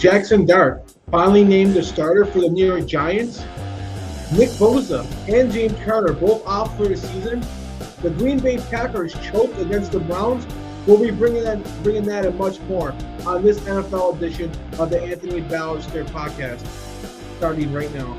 Jackson Dart finally named the starter for the New York Giants. Nick Bosa and James Carter both out for the season. The Green Bay Packers choked against the Browns. We'll be bringing that and much more on this NFL edition of the Anthony Balester podcast, starting right now.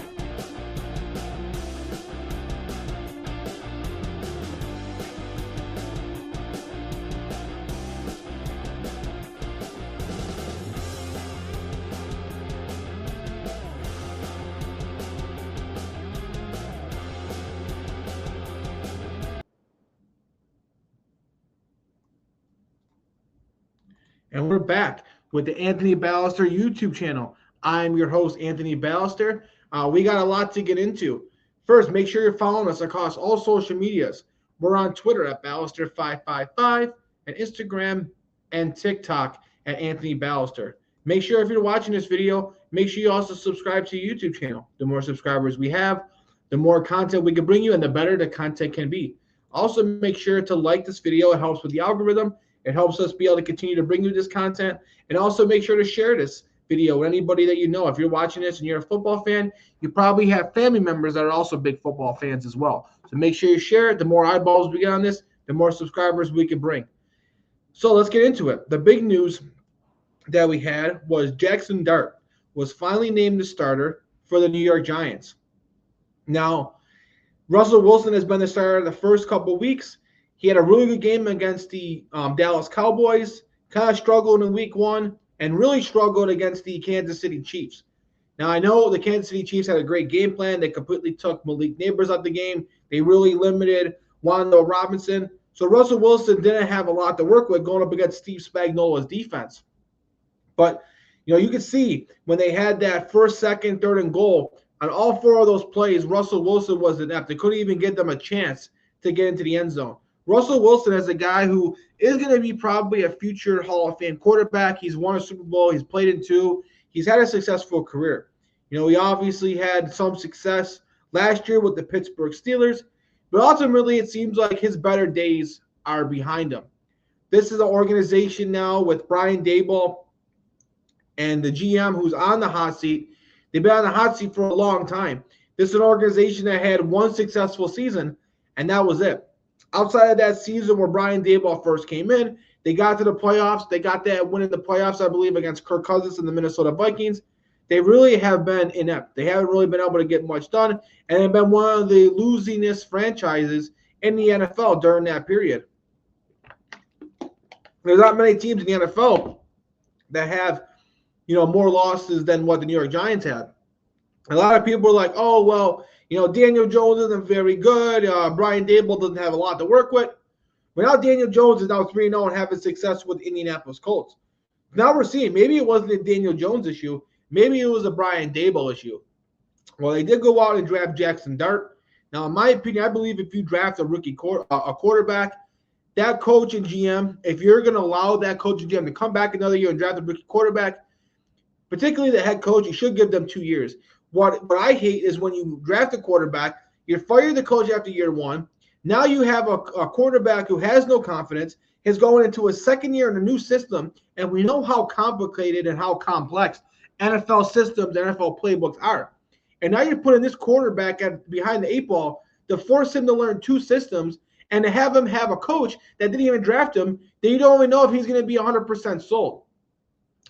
And we're back with the Anthony Balester YouTube channel. I'm your host, Anthony Balester. We got a lot to get into. First, make sure you're following us across all social medias. We're on Twitter at Balester555 and Instagram and TikTok at Anthony Balester. Make sure if you're watching this video, make sure you also subscribe to the YouTube channel. The more subscribers we have, the more content we can bring you and the better the content can be. Also, make sure to like this video. It helps with the algorithm. It helps us be able to continue to bring you this content. And also make sure to share this video with anybody that you know. If you're watching this and you're a football fan, you probably have family members that are also big football fans as well. So make sure you share it. The more eyeballs we get on this, the more subscribers we can bring. So let's get into it. The big news that we had was Jaxson Dart was finally named the starter for the New York Giants. Now, Russell Wilson has been the starter the first couple of weeks. He had a really good game against the Dallas Cowboys, kind of struggled in week one, and really struggled against the Kansas City Chiefs. Now, I know the Kansas City Chiefs had a great game plan. They completely took Malik Neighbors out the game. They really limited Wan'Dale Robinson. So Russell Wilson didn't have a lot to work with going up against Steve Spagnuolo's defense. But, you could see when they had that first, second, third, and goal, on all four of those plays, Russell Wilson was inept. They couldn't even give them a chance to get into the end zone. Russell Wilson is a guy who is going to be probably a future Hall of Fame quarterback. He's won a Super Bowl. He's played in two. He's had a successful career. He obviously had some success last year with the Pittsburgh Steelers, but ultimately it seems like his better days are behind him. This is an organization now with Brian Daboll and the GM who's on the hot seat. They've been on the hot seat for a long time. This is an organization that had one successful season, and that was it. Outside of that season where Brian Daboll first came in, they got to the playoffs. They got that win in the playoffs, I believe, against Kirk Cousins and the Minnesota Vikings. They really have been inept. They haven't really been able to get much done, and they've been one of the losingest franchises in the NFL during that period. There's not many teams in the NFL that have, more losses than what the New York Giants had. A lot of people are like, oh, well, Daniel Jones isn't very good. Brian Daboll doesn't have a lot to work with. But now Daniel Jones is now 3-0 and having success with Indianapolis Colts. Now we're seeing maybe it wasn't a Daniel Jones issue. Maybe it was a Brian Daboll issue. Well, they did go out and draft Jaxson Dart. Now, in my opinion, I believe if you draft a rookie quarterback, that coach and GM, if you're going to allow that coach and GM to come back another year and draft a rookie quarterback, particularly the head coach, you should give them 2 years. What I hate is when you draft a quarterback, you fire the coach after year one. Now you have a quarterback who has no confidence, is going into a second year in a new system, and we know how complicated and how complex NFL systems, NFL playbooks are. And now you're putting this quarterback behind the eight ball to force him to learn two systems and to have him have a coach that didn't even draft him, that you don't even know if he's going to be 100% sold.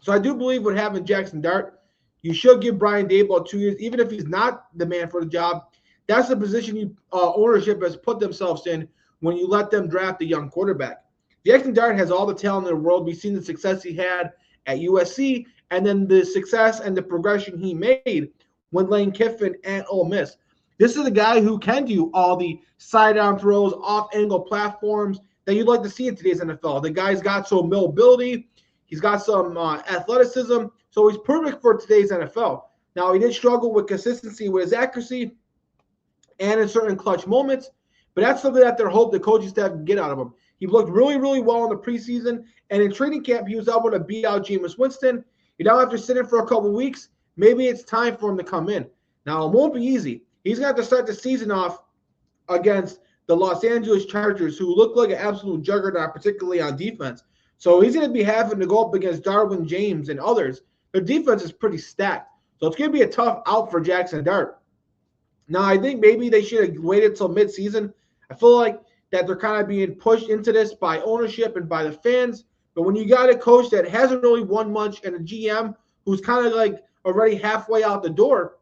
So I do believe with having Jaxson Dart, you should give Brian Daboll 2 years, even if he's not the man for the job. That's the position ownership has put themselves in when you let them draft a young quarterback. Jaxson Dart has all the talent in the world. We've seen the success he had at USC, and then the success and the progression he made with Lane Kiffin at Ole Miss. This is a guy who can do all the side-down throws, off-angle platforms that you'd like to see in today's NFL. The guy's got some mobility. He's got some athleticism. So he's perfect for today's NFL. Now, he did struggle with consistency with his accuracy and in certain clutch moments, but that's something that they're hoping the coaching staff can get out of him. He looked really, really well in the preseason, and in training camp, he was able to beat out Jameis Winston. Now, after sitting for a couple of weeks, maybe it's time for him to come in. Now, it won't be easy. He's going to have to start the season off against the Los Angeles Chargers, who look like an absolute juggernaut, particularly on defense. So he's going to be having to go up against Darwin James and others their defense is pretty stacked. So it's going to be a tough out for Jaxson Dart. Now, I think maybe they should have waited till midseason. I feel like that they're kind of being pushed into this by ownership and by the fans. But when you got a coach that hasn't really won much and a GM who's kind of like already halfway out the door,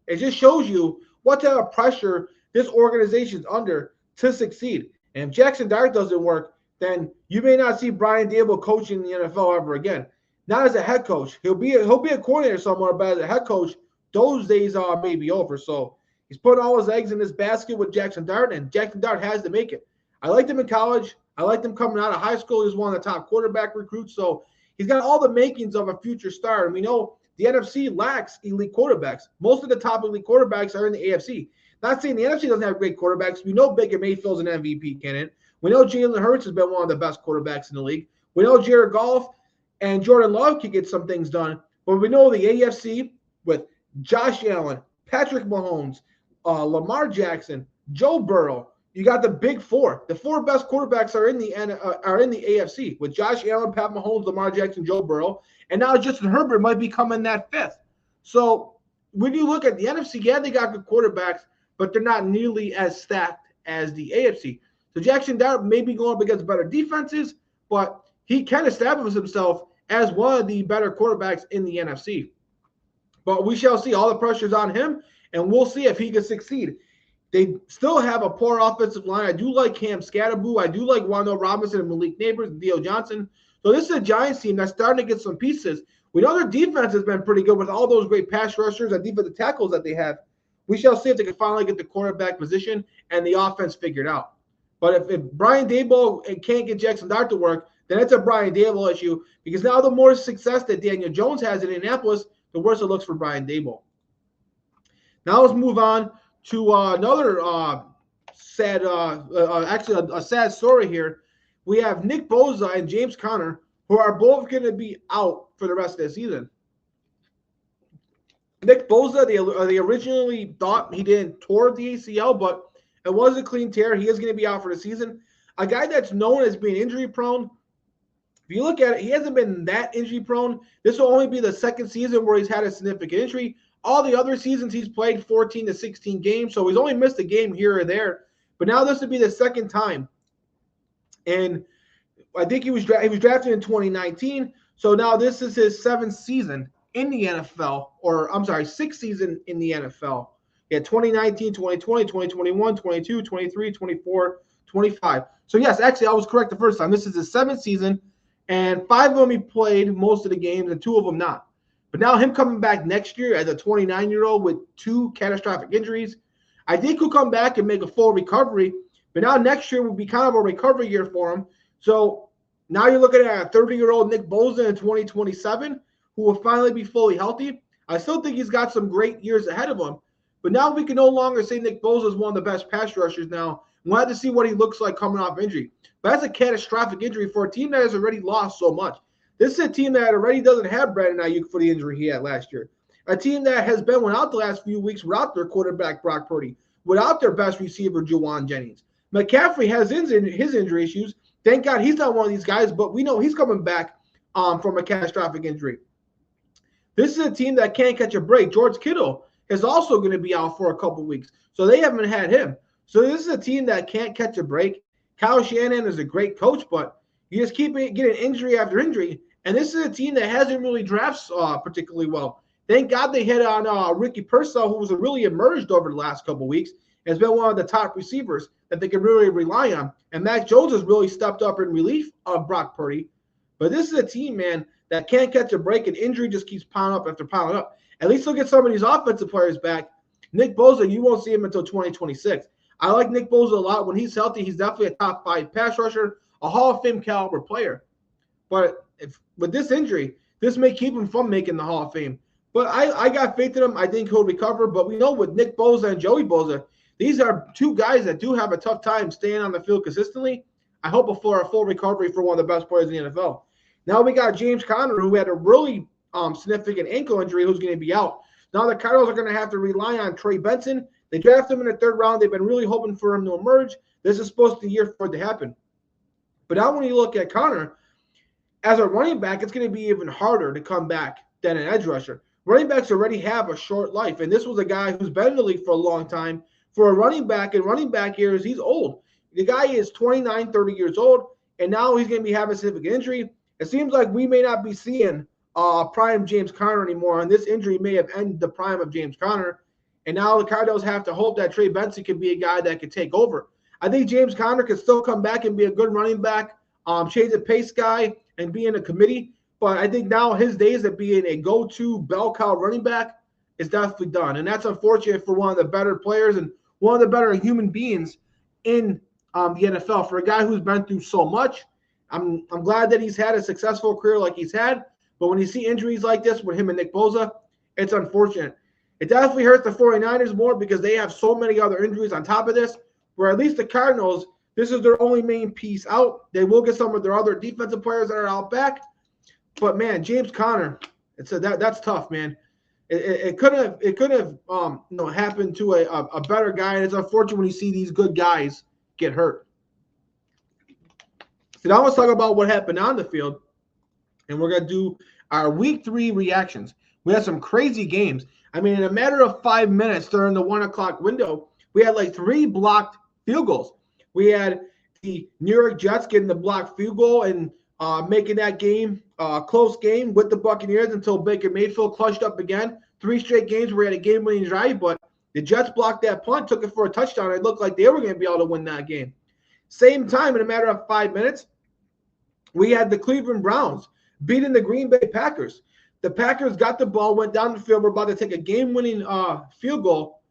it just shows you what type of pressure this organization's under to succeed. And if Jaxson Dart doesn't work, then you may not see Brian Daboll coaching the NFL ever again. Not as a head coach. He'll be a coordinator somewhere, but as a head coach, those days are maybe over. So he's putting all his eggs in this basket with Jaxson Dart, and Jaxson Dart has to make it. I liked him in college. I liked him coming out of high school. He was one of the top quarterback recruits. So he's got all the makings of a future star. And we know the NFC lacks elite quarterbacks. Most of the top elite quarterbacks are in the AFC. Not saying the NFC doesn't have great quarterbacks. We know Baker Mayfield's an MVP candidate. We know Jalen Hurts has been one of the best quarterbacks in the league. We know Jared Goff and Jordan Love can get some things done. But we know the AFC with Josh Allen, Patrick Mahomes, Lamar Jackson, Joe Burrow. You got the big four. The four best quarterbacks are in the AFC with Josh Allen, Pat Mahomes, Lamar Jackson, Joe Burrow, and now Justin Herbert might be coming that fifth. So when you look at the NFC, yeah, they got good quarterbacks, but they're not nearly as stacked as the AFC. So Jaxson Dart may be going up against better defenses, but he can establish himself as one of the better quarterbacks in the NFC. But we shall see. All the pressure's on him, and we'll see if he can succeed. They still have a poor offensive line. I do like Cam Scatterboo. I do like Wando Robinson and Malik Neighbors and Theo Johnson. So this is a Giants team that's starting to get some pieces. We know their defense has been pretty good with all those great pass rushers and defensive tackles that they have. We shall see if they can finally get the quarterback position and the offense figured out. But if Brian Daboll can't get Jaxson Dart to work, then it's a Brian Daboll issue because now the more success that Daniel Jones has in Indianapolis, the worse it looks for Brian Daboll. Now let's move on to another sad story here. We have Nick Bosa and James Conner, who are both going to be out for the rest of the season. Nick Bosa, they originally thought he didn't tore the ACL, but it was a clean tear. He is going to be out for the season. A guy that's known as being injury prone, if you look at it, he hasn't been that injury prone. This will only be the second season where he's had a significant injury. All the other seasons he's played 14 to 16 games, so he's only missed a game here or there. But now this would be the second time. And I think he was drafted in 2019, so now this is his seventh season in the NFL, or I'm sorry, sixth season in the NFL. Yeah, 2019, 2020, 2021, 22, 23, 24, 25. So yes, actually I was correct the first time. This is his seventh season, and 5 of them he played most of the games and 2 of them not. But now him coming back next year as a 29-year-old with 2 catastrophic injuries, I think he'll come back and make a full recovery. But now next year will be kind of a recovery year for him. So now you're looking at a 30-year-old Nick Bosa in 2027 who will finally be fully healthy. I still think he's got some great years ahead of him. But now we can no longer say Nick Bosa is one of the best pass rushers now. We'll have to see what he looks like coming off injury. But that's a catastrophic injury for a team that has already lost so much. This is a team that already doesn't have Brandon Ayuk for the injury he had last year. A team that has been without the last few weeks without their quarterback Brock Purdy, without their best receiver Juwan Jennings. McCaffrey has his injury issues. Thank God he's not one of these guys, but we know he's coming back from a catastrophic injury. This is a team that can't catch a break. George Kittle is also going to be out for a couple weeks, so they haven't had him. So this is a team that can't catch a break. Kyle Shanahan is a great coach, but you just keep getting injury after injury. And this is a team that hasn't really drafted particularly well. Thank God they hit on Ricky Pearsall, who was really emerged over the last couple of weeks. Has been one of the top receivers that they can really rely on. And Mac Jones has really stepped up in relief of Brock Purdy. But this is a team, man, that can't catch a break, and injury just keeps piling up after piling up. At least they'll get some of these offensive players back. Nick Bosa, you won't see him until 2026. I like Nick Bosa a lot. When he's healthy, he's definitely a top 5 pass rusher, a Hall of Fame caliber player. But with this injury, this may keep him from making the Hall of Fame. But I got faith in him. I think he'll recover. But we know with Nick Bosa and Joey Bosa, these are 2 guys that do have a tough time staying on the field consistently. I hope for a full recovery for one of the best players in the NFL. Now we got James Conner, who had a really significant ankle injury, who's going to be out. Now the Cardinals are going to have to rely on Trey Benson. They drafted him in the 3rd round. They've been really hoping for him to emerge. This is supposed to be the year for it to happen. But now when you look at Conner, as a running back, it's going to be even harder to come back than an edge rusher. Running backs already have a short life, and this was a guy who's been in the league for a long time. For a running back, in running back years, he's old. The guy is 29, 30 years old, and now he's going to be having a significant injury. It seems like we may not be seeing prime James Conner anymore, and this injury may have ended the prime of James Conner. And now the Cardinals have to hope that Trey Benson can be a guy that can take over. I think James Conner can still come back and be a good running back, change the pace guy, and be in a committee. But I think now his days of being a go-to bell cow running back is definitely done. And that's unfortunate for one of the better players and one of the better human beings in the NFL. For a guy who's been through so much, I'm glad that he's had a successful career like he's had. But when you see injuries like this with him and Nick Bosa, it's unfortunate. It definitely hurts the 49ers more because they have so many other injuries on top of this, where at least the Cardinals, this is their only main piece out. They will get some of their other defensive players that are out back. But, man, James Conner, that's tough, man. It could have happened to a better guy, and it's unfortunate when you see these good guys get hurt. So now let's talk about what happened on the field, and we're going to do our Week 3 reactions. We had some crazy games. I mean, in a matter of 5 minutes during the 1 o'clock window, we had like 3 blocked field goals. We had the New York Jets getting the blocked field goal and making that game a close game with the Buccaneers until Baker Mayfield clutched up again. 3 straight games where he had a game-winning drive, but the Jets blocked that punt, took it for a touchdown. It looked like they were going to be able to win that game. Same time, in a matter of 5 minutes, we had the Cleveland Browns beating the Green Bay Packers. The Packers got the ball, went down the field, were about to take a game-winning field goal.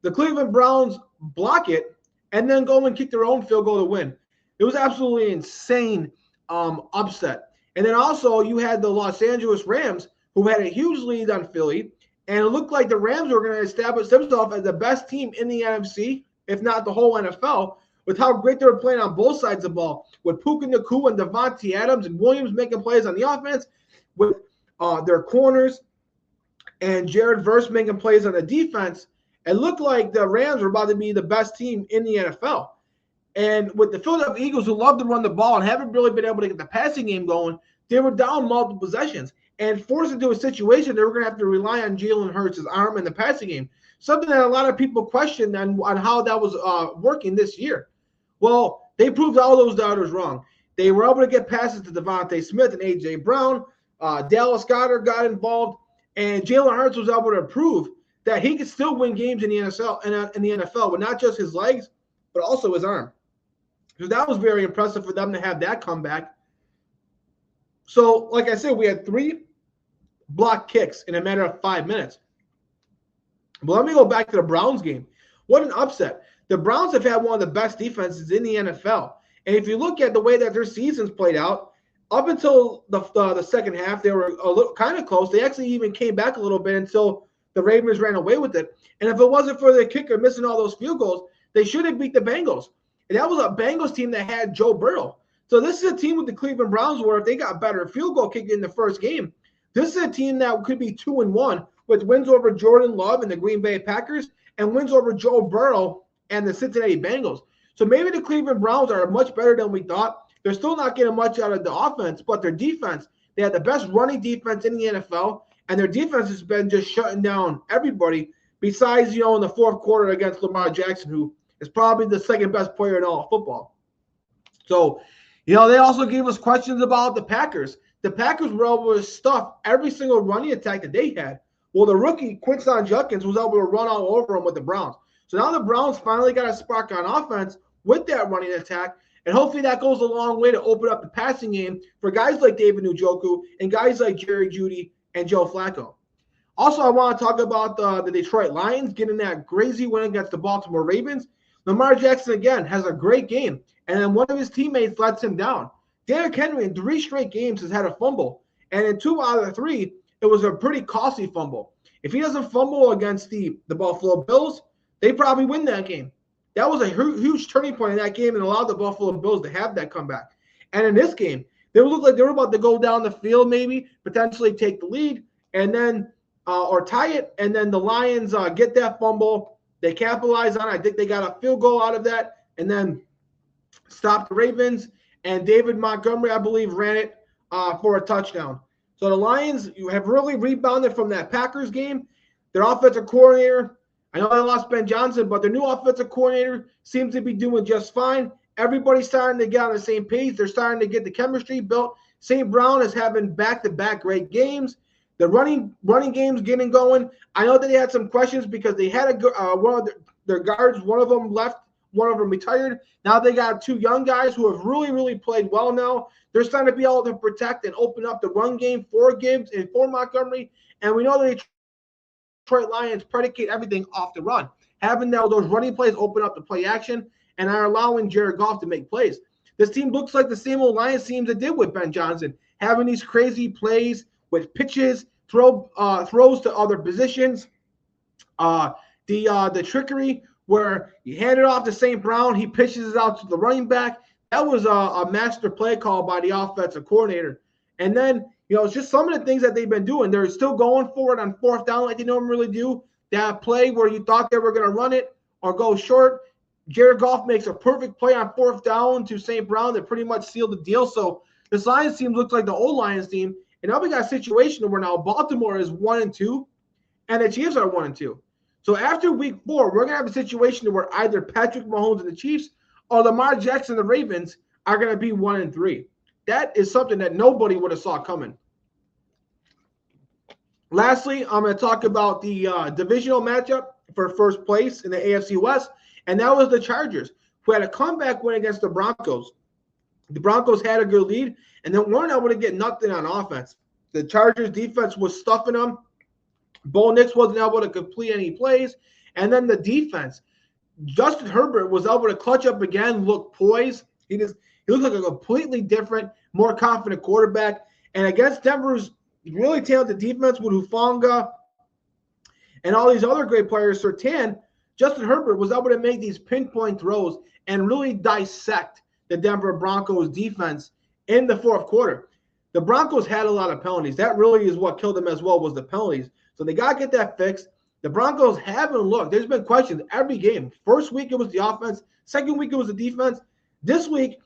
The Cleveland Browns block it and then go and kick their own field goal to win. It was absolutely insane upset. And then also you had the Los Angeles Rams, who had a huge lead on Philly, and it looked like the Rams were going to establish themselves as the best team in the NFC, if not the whole NFL, with how great they were playing on both sides of the ball, with Puka Nacua and Devontae Adams and Williams making plays on the offense, with their corners and Jared Verse making plays on the defense. It looked like the Rams were about to be the best team in the NFL. And with the Philadelphia Eagles, who love to run the ball and haven't really been able to get the passing game going, they were down multiple possessions and forced into a situation they were going to have to rely on Jalen Hurts' arm in the passing game, something that a lot of people questioned on how that was working this year. Well, they proved all those doubters wrong. They were able to get passes to Devontae Smith and A.J. Brown. Dallas Goedert got involved, and Jalen Hurts was able to prove that he could still win games in the NFL with not just his legs, but also his arm. So that was very impressive for them to have that comeback. So, like I said, we had 3 block kicks in a matter of 5 minutes. But let me go back to the Browns game. What an upset. The Browns have had one of the best defenses in the NFL. And if you look at the way that their seasons played out, up until the second half, they were a little kind of close. They actually even came back a little bit until the Ravens ran away with it. And if it wasn't for the kicker missing all those field goals, they should have beat the Bengals. And that was a Bengals team that had Joe Burrow. So this is a team with the Cleveland Browns where if they got better field goal kicked in the first game, this is a team that could be 2-1 with wins over Jordan Love and the Green Bay Packers and wins over Joe Burrow and the Cincinnati Bengals. So maybe the Cleveland Browns are much better than we thought. They're still not getting much out of the offense, but their defense, they had the best running defense in the NFL, and their defense has been just shutting down everybody besides, in the fourth quarter against Lamar Jackson, who is probably the second best player in all of football. So, they also gave us questions about the Packers. The Packers were able to stuff every single running attack that they had. Well, the rookie, Quinton Judkins, was able to run all over them with the Browns. So now the Browns finally got a spark on offense with that running attack, and hopefully that goes a long way to open up the passing game for guys like David Njoku and guys like Jerry Jeudy and Joe Flacco. Also, I want to talk about the Detroit Lions getting that crazy win against the Baltimore Ravens. Lamar Jackson, again, has a great game, and then one of his teammates lets him down. Derrick Henry, in 3 straight games, has had a fumble, and in 2 out of the 3, it was a pretty costly fumble. If he doesn't fumble against the Buffalo Bills, they probably win that game. That was a huge turning point in that game and allowed the Buffalo Bills to have that comeback. And in this game, they looked like they were about to go down the field, maybe potentially take the lead, and then or tie it. And then the Lions get that fumble. They capitalize on it. I think they got a field goal out of that, and then stopped the Ravens. And David Montgomery, I believe, ran it for a touchdown. So the Lions have really rebounded from that Packers game. Their offensive coordinator, I know they lost Ben Johnson, but their new offensive coordinator seems to be doing just fine. Everybody's starting to get on the same page. They're starting to get the chemistry built. St. Brown is having back-to-back great games. The running game's getting going. I know that they had some questions because they had one of their guards. One of them left. One of them retired. Now they got two young guys who have really, really played well now. They're starting to be able to protect and open up the run game for Gibbs and for Montgomery. And we know the Detroit Lions predicate everything off the run. Having those running plays open up the play action and are allowing Jared Goff to make plays. This team looks like the same old Lions teams that did with Ben Johnson, having these crazy plays with pitches, throws to other positions, the trickery where you hand it off to St. Brown, he pitches it out to the running back. That was a master play call by the offensive coordinator. And then, it's just some of the things that they've been doing. They're still going for it on fourth down like they normally do. That play where you thought they were going to run it or go short, Jared Goff makes a perfect play on fourth down to St. Brown that pretty much sealed the deal. So this Lions team looks like the old Lions team. And now we got a situation where now Baltimore is 1-2 and the Chiefs are 1-2. So after week 4, we're going to have a situation where either Patrick Mahomes and the Chiefs or Lamar Jackson and the Ravens are going to be 1-3. That is something that nobody would have saw coming. Lastly, I'm going to talk about the divisional matchup for first place in the AFC West, and that was the Chargers, who had a comeback win against the Broncos. The Broncos had a good lead, and then weren't able to get nothing on offense. The Chargers defense was stuffing them. Bo Nix wasn't able to complete any plays. And then the defense, Justin Herbert was able to clutch up again, look poised. He looks like a completely different, more confident quarterback. And against Denver's really talented defense with Hufanga and all these other great players, Surtain, Justin Herbert was able to make these pinpoint throws and really dissect the Denver Broncos defense in the fourth quarter. The Broncos had a lot of penalties. That really is what killed them as well, was the penalties. So they got to get that fixed. The Broncos haven't looked. There's been questions every game. First week, it was the offense. Second week, it was the defense. This week,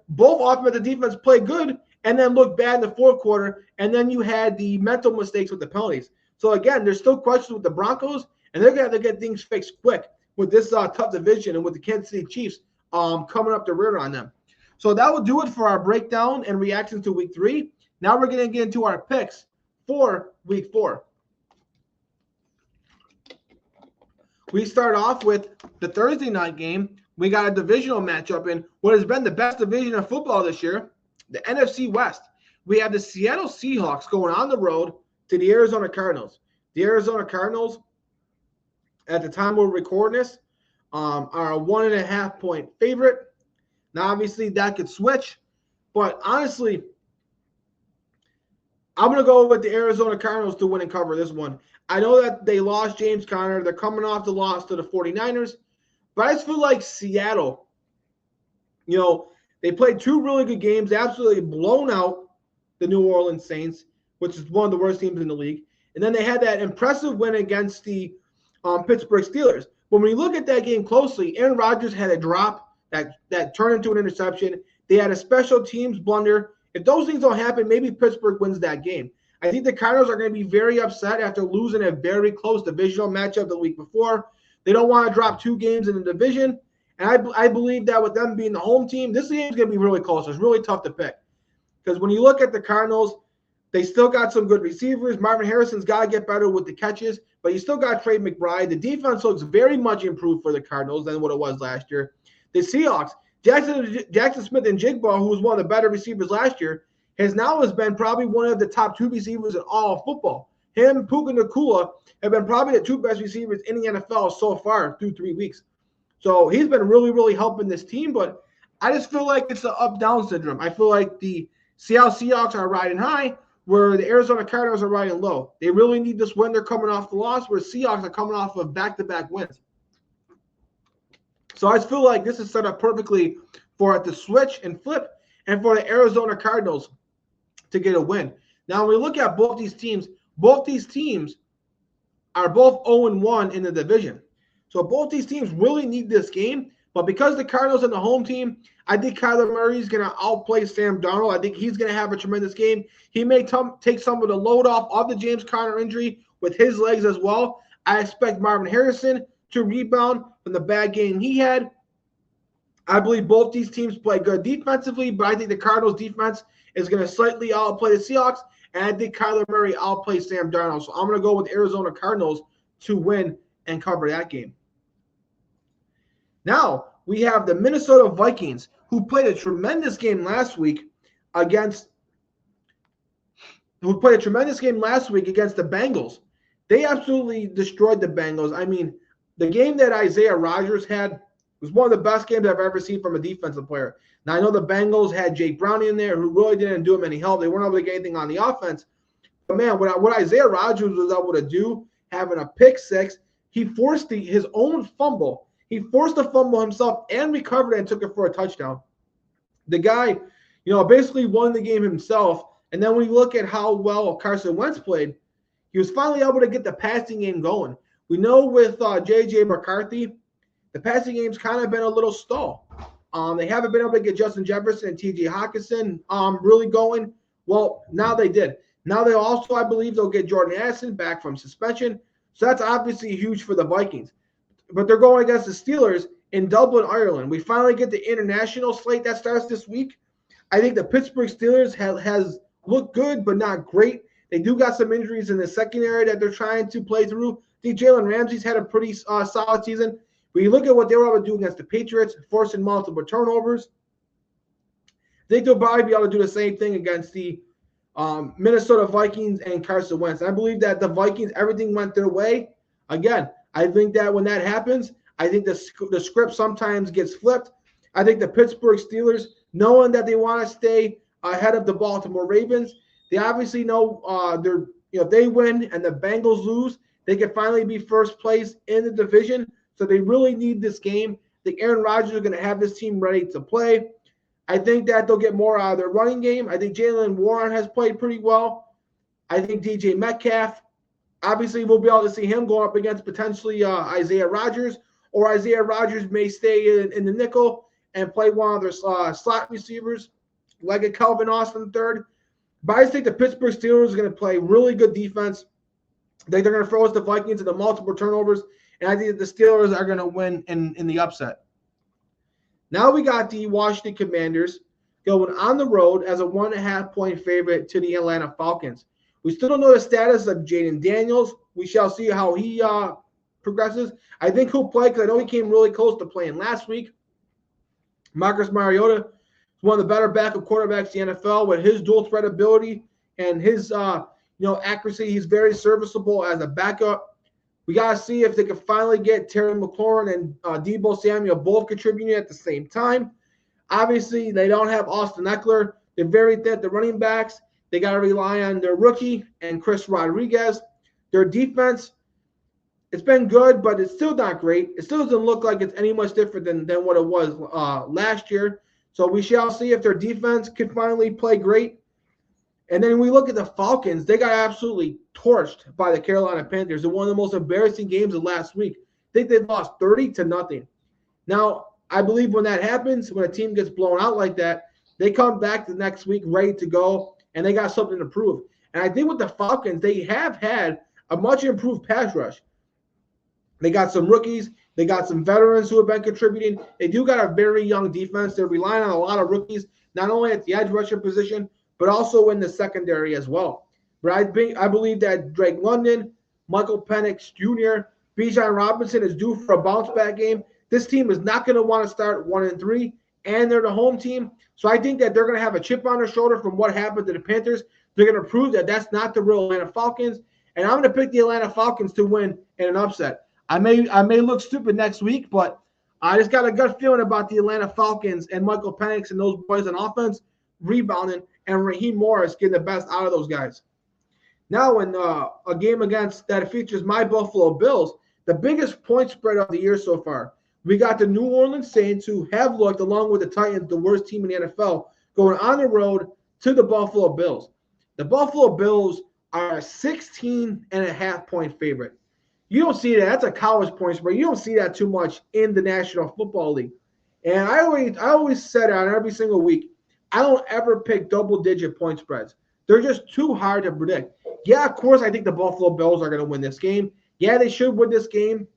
both offense and defense played good and then looked bad in the fourth quarter. And then you had the mental mistakes with the penalties. So, again, there's still questions with the Broncos, and they're going to have to get things fixed quick with this tough division and with the Kansas City Chiefs coming up the rear on them. So that will do it for our breakdown and reactions to week 3. Now we're going to get into our picks for week 4. We start off with the Thursday night game. We got a divisional matchup in what has been the best division of football this year, the NFC West. We have the Seattle Seahawks going on the road to the Arizona Cardinals. The Arizona Cardinals, at the time we're recording this, are a 1.5-point favorite. Now, obviously, that could switch. But honestly, I'm going to go with the Arizona Cardinals to win and cover this one. I know that they lost James Conner. They're coming off the loss to the 49ers. But I just feel like Seattle, they played 2 really good games, absolutely blown out the New Orleans Saints, which is one of the worst teams in the league. And then they had that impressive win against the Pittsburgh Steelers. But when you look at that game closely, Aaron Rodgers had a drop that turned into an interception. They had a special teams blunder. If those things don't happen, maybe Pittsburgh wins that game. I think the Cardinals are going to be very upset after losing a very close divisional matchup the week before. They don't want to drop 2 games in the division. And I believe that with them being the home team, this game is going to be really close. It's really tough to pick. Because when you look at the Cardinals, they still got some good receivers. Marvin Harrison's got to get better with the catches, but you still got Trey McBride. The defense looks very much improved for the Cardinals than what it was last year. The Seahawks, Jackson Smith and Jigba, who was one of the better receivers last year, has been probably one of the top 2 receivers in all of football. Him, Puka Nacua, have been probably the 2 best receivers in the NFL so far through 3 weeks. So he's been really, really helping this team, but I just feel like it's the up-down syndrome. I feel like the Seattle Seahawks are riding high, where the Arizona Cardinals are riding low. They really need this win. They're coming off the loss, where Seahawks are coming off of back-to-back wins. So I just feel like this is set up perfectly for it to switch and flip and for the Arizona Cardinals to get a win. Now, when we look at both these teams are both 0-1 in the division. So both these teams really need this game, But because the Cardinals are the home team, I think Kyler Murray is going to outplay Sam Darnold. I think he's going to have a tremendous game. He may take some of the load off of the James Conner injury with his legs as well. I expect Marvin Harrison to rebound from the bad game he had. I believe both these teams play good defensively, but I think the Cardinals' defense is going to slightly outplay the Seahawks, and I think Kyler Murray outplays Sam Darnold. So I'm going to go with Arizona Cardinals to win and cover that game. Now, we have the Minnesota Vikings, who played a tremendous game last week against the Bengals. They absolutely destroyed the Bengals. I mean, the game that Isaiah Rodgers had was one of the best games I've ever seen from a defensive player. Now, I know the Bengals had Jake Browning in there who really didn't do him any help. They weren't able to get anything on the offense. But, man, what Isaiah Rodgers was able to do, having a pick six, he forced his own fumble. He forced the fumble himself and recovered it and took it for a touchdown. The guy, basically won the game himself. And then when you look at how well Carson Wentz played, he was finally able to get the passing game going. We know with J.J. McCarthy, the passing game's kind of been a little stall. They haven't been able to get Justin Jefferson and T.J. Hockenson really going. Well, now they did. Now they also, I believe, they'll get Jordan Addison back from suspension. So that's obviously huge for the Vikings. But they're going against the Steelers in Dublin, Ireland. We finally get the international slate that starts this week. I think the Pittsburgh Steelers has looked good, but not great. They do got some injuries in the secondary that they're trying to play through. I think Jalen Ramsey's had a pretty solid season. But you look at what they were able to do against the Patriots, forcing multiple turnovers. I think they'll probably be able to do the same thing against the Minnesota Vikings and Carson Wentz. I believe that the Vikings, everything went their way. Again, I think that when that happens, I think the script sometimes gets flipped. I think the Pittsburgh Steelers, knowing that they want to stay ahead of the Baltimore Ravens, they obviously know if they win and the Bengals lose, they can finally be first place in the division. So they really need this game. I think Aaron Rodgers is going to have this team ready to play. I think that they'll get more out of their running game. I think Jalen Warren has played pretty well. I think DJ Metcalf, obviously we'll be able to see him going up against potentially Isaiah Rodgers, or Isaiah Rodgers may stay in the nickel and play one of their slot receivers, like a Calvin Austin III. But I just think the Pittsburgh Steelers are going to play really good defense. I think they're going to throw us the Vikings into multiple turnovers, and I think that the Steelers are going to win in the upset. Now we got the Washington Commanders going on the road as a 1.5-point favorite to the Atlanta Falcons. We still don't know the status of Jaden Daniels. We shall see how he progresses. I think he'll play because I know he came really close to playing last week. Marcus Mariota is one of the better backup quarterbacks in the NFL with his dual threat ability and his accuracy. He's very serviceable as a backup. We got to see if they can finally get Terry McLaurin and Daboll Samuel both contributing at the same time. Obviously, they don't have Austin Eckler. They're very thin, the running backs. They got to rely on their rookie and Chris Rodriguez. Their defense, it's been good, but it's still not great. It still doesn't look like it's any much different than what it was last year. So we shall see if their defense can finally play great. And then we look at the Falcons. They got absolutely torched by the Carolina Panthers in one of the most embarrassing games of last week. I think they lost 30-0. Now, I believe when that happens, when a team gets blown out like that, they come back the next week ready to go, and they got something to prove. And I think with the Falcons, they have had a much improved pass rush. They got some rookies. They got some veterans who have been contributing. They do got a very young defense. They're relying on a lot of rookies, not only at the edge rusher position, but also in the secondary as well. But I believe that Drake London, Michael Penix Jr., Bijan Robinson is due for a bounce-back game. This team is not going to want to start 1-3, and they're the home team. So I think that they're going to have a chip on their shoulder from what happened to the Panthers. They're going to prove that that's not the real Atlanta Falcons. And I'm going to pick the Atlanta Falcons to win in an upset. I may look stupid next week, but I just got a gut feeling about the Atlanta Falcons and Michael Penix and those boys on offense rebounding, and Raheem Morris getting the best out of those guys. Now in a game against that features my Buffalo Bills, the biggest point spread of the year so far. We got the New Orleans Saints, who have looked, along with the Titans, the worst team in the NFL, going on the road to the Buffalo Bills. The Buffalo Bills are a 16.5-point favorite. You don't see that. That's a college point spread. You don't see that too much in the National Football League. And I always said on every single week, I don't ever pick double-digit point spreads. They're just too hard to predict. Yeah, of course, I think the Buffalo Bills are going to win this game. Yeah, they should win this game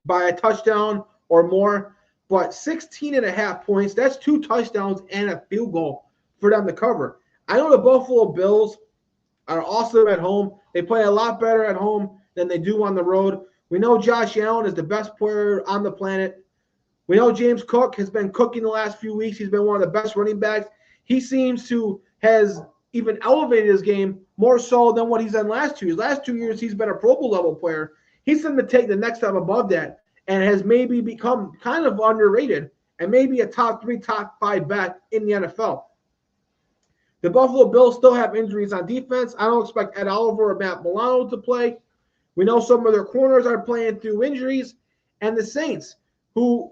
by a touchdown or more. But 16.5 points, that's 2 touchdowns and a field goal for them to cover. I know the Buffalo Bills are awesome at home. They play a lot better at home than they do on the road. We know Josh Allen is the best player on the planet. We know James Cook has been cooking the last few weeks. He's been one of the best running backs. He seems to has even elevated his game more so than what he's done last 2 years. Last 2 years, he's been a Pro Bowl level player. He's going to take the next step above that and has maybe become kind of underrated and maybe a top 3, top 5 back in the NFL. The Buffalo Bills still have injuries on defense. I don't expect Ed Oliver or Matt Milano to play. We know some of their corners are playing through injuries. And the Saints, who,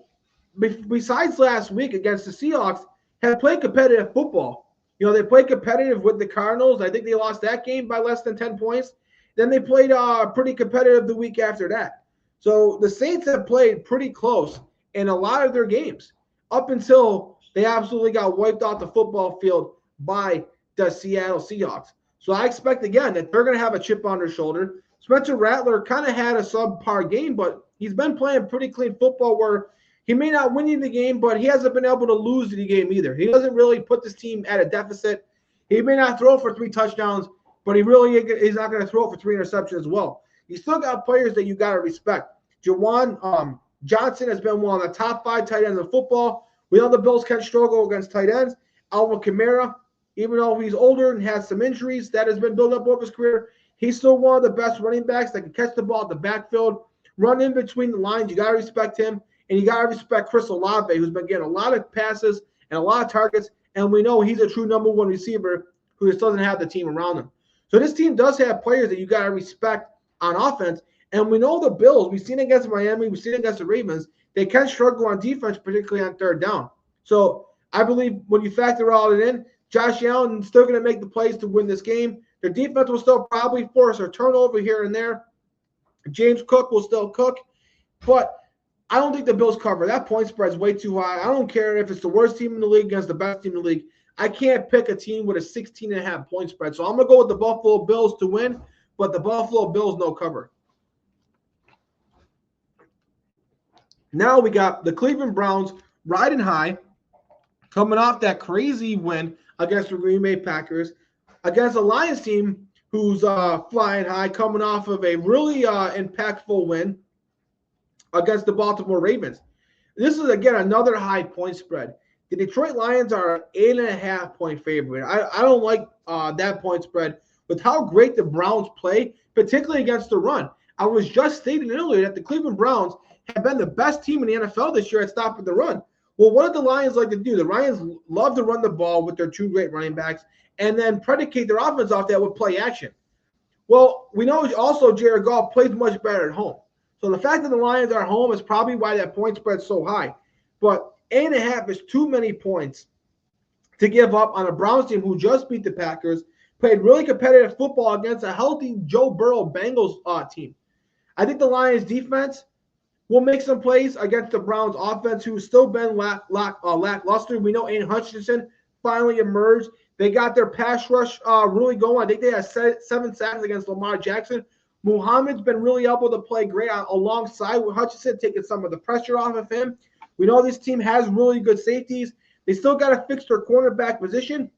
besides last week against the Seahawks, have played competitive football. You know, they played competitive with the Cardinals. I think they lost that game by less than 10 points. Then they played pretty competitive the week after that. So the Saints have played pretty close in a lot of their games up until they absolutely got wiped off the football field by the Seattle Seahawks. So I expect, again, that they're going to have a chip on their shoulder. Spencer Rattler kind of had a subpar game, but he's been playing pretty clean football where he may not win you the game, but he hasn't been able to lose the game either. He doesn't really put this team at a deficit. He may not throw for 3 touchdowns, but he really is not going to throw for 3 interceptions as well. You still got players that you got to respect. Jawan Johnson has been one of the top 5 tight ends in football. We know the Bills can struggle against tight ends. Alvin Kamara, even though he's older and has some injuries that has been built up over his career, he's still one of the best running backs that can catch the ball at the backfield, run in between the lines. You got to respect him, and you got to respect Chris Olave, who's been getting a lot of passes and a lot of targets, and we know he's a true number 1 receiver who just doesn't have the team around him. So this team does have players that you got to respect on offense, and we know the Bills, we've seen it against Miami, we've seen it against the Ravens, they can struggle on defense, particularly on third down. So I believe when you factor all it in, Josh Allen is still going to make the plays to win this game. Their defense will still probably force a turnover here and there. James Cook will still cook, but I don't think the Bills cover. That point spread is way too high. I don't care if it's the worst team in the league against the best team in the league. I can't pick a team with a 16.5 point spread. So I'm going to go with the Buffalo Bills to win, but the Buffalo Bills no cover. Now we got the Cleveland Browns riding high, coming off that crazy win against the Green Bay Packers, against a Lions team who's flying high, coming off of a really impactful win against the Baltimore Ravens. This is, again, another high point spread. The Detroit Lions are an 8.5 point favorite. I don't like that point spread with how great the Browns play, particularly against the run. I was just stating earlier that the Cleveland Browns have been the best team in the NFL this year at stopping the run. Well, what did the Lions like to do? The Lions love to run the ball with their 2 great running backs and then predicate their offense off that with play action. Well, we know also Jared Goff plays much better at home. So the fact that the Lions are home is probably why that point spread is so high. But 8.5 is too many points to give up on a Browns team who just beat the Packers, played really competitive football against a healthy Joe Burrow Bengals team. I think the Lions defense will make some plays against the Browns offense, who's still been lackluster. We know Aiden Hutchinson finally emerged. They got their pass rush really going. I think they had 7 sacks against Lamar Jackson. Muhammad's been really able to play great alongside with Hutchinson, taking some of the pressure off of him. We know this team has really good safeties. They still got to fix their cornerback position.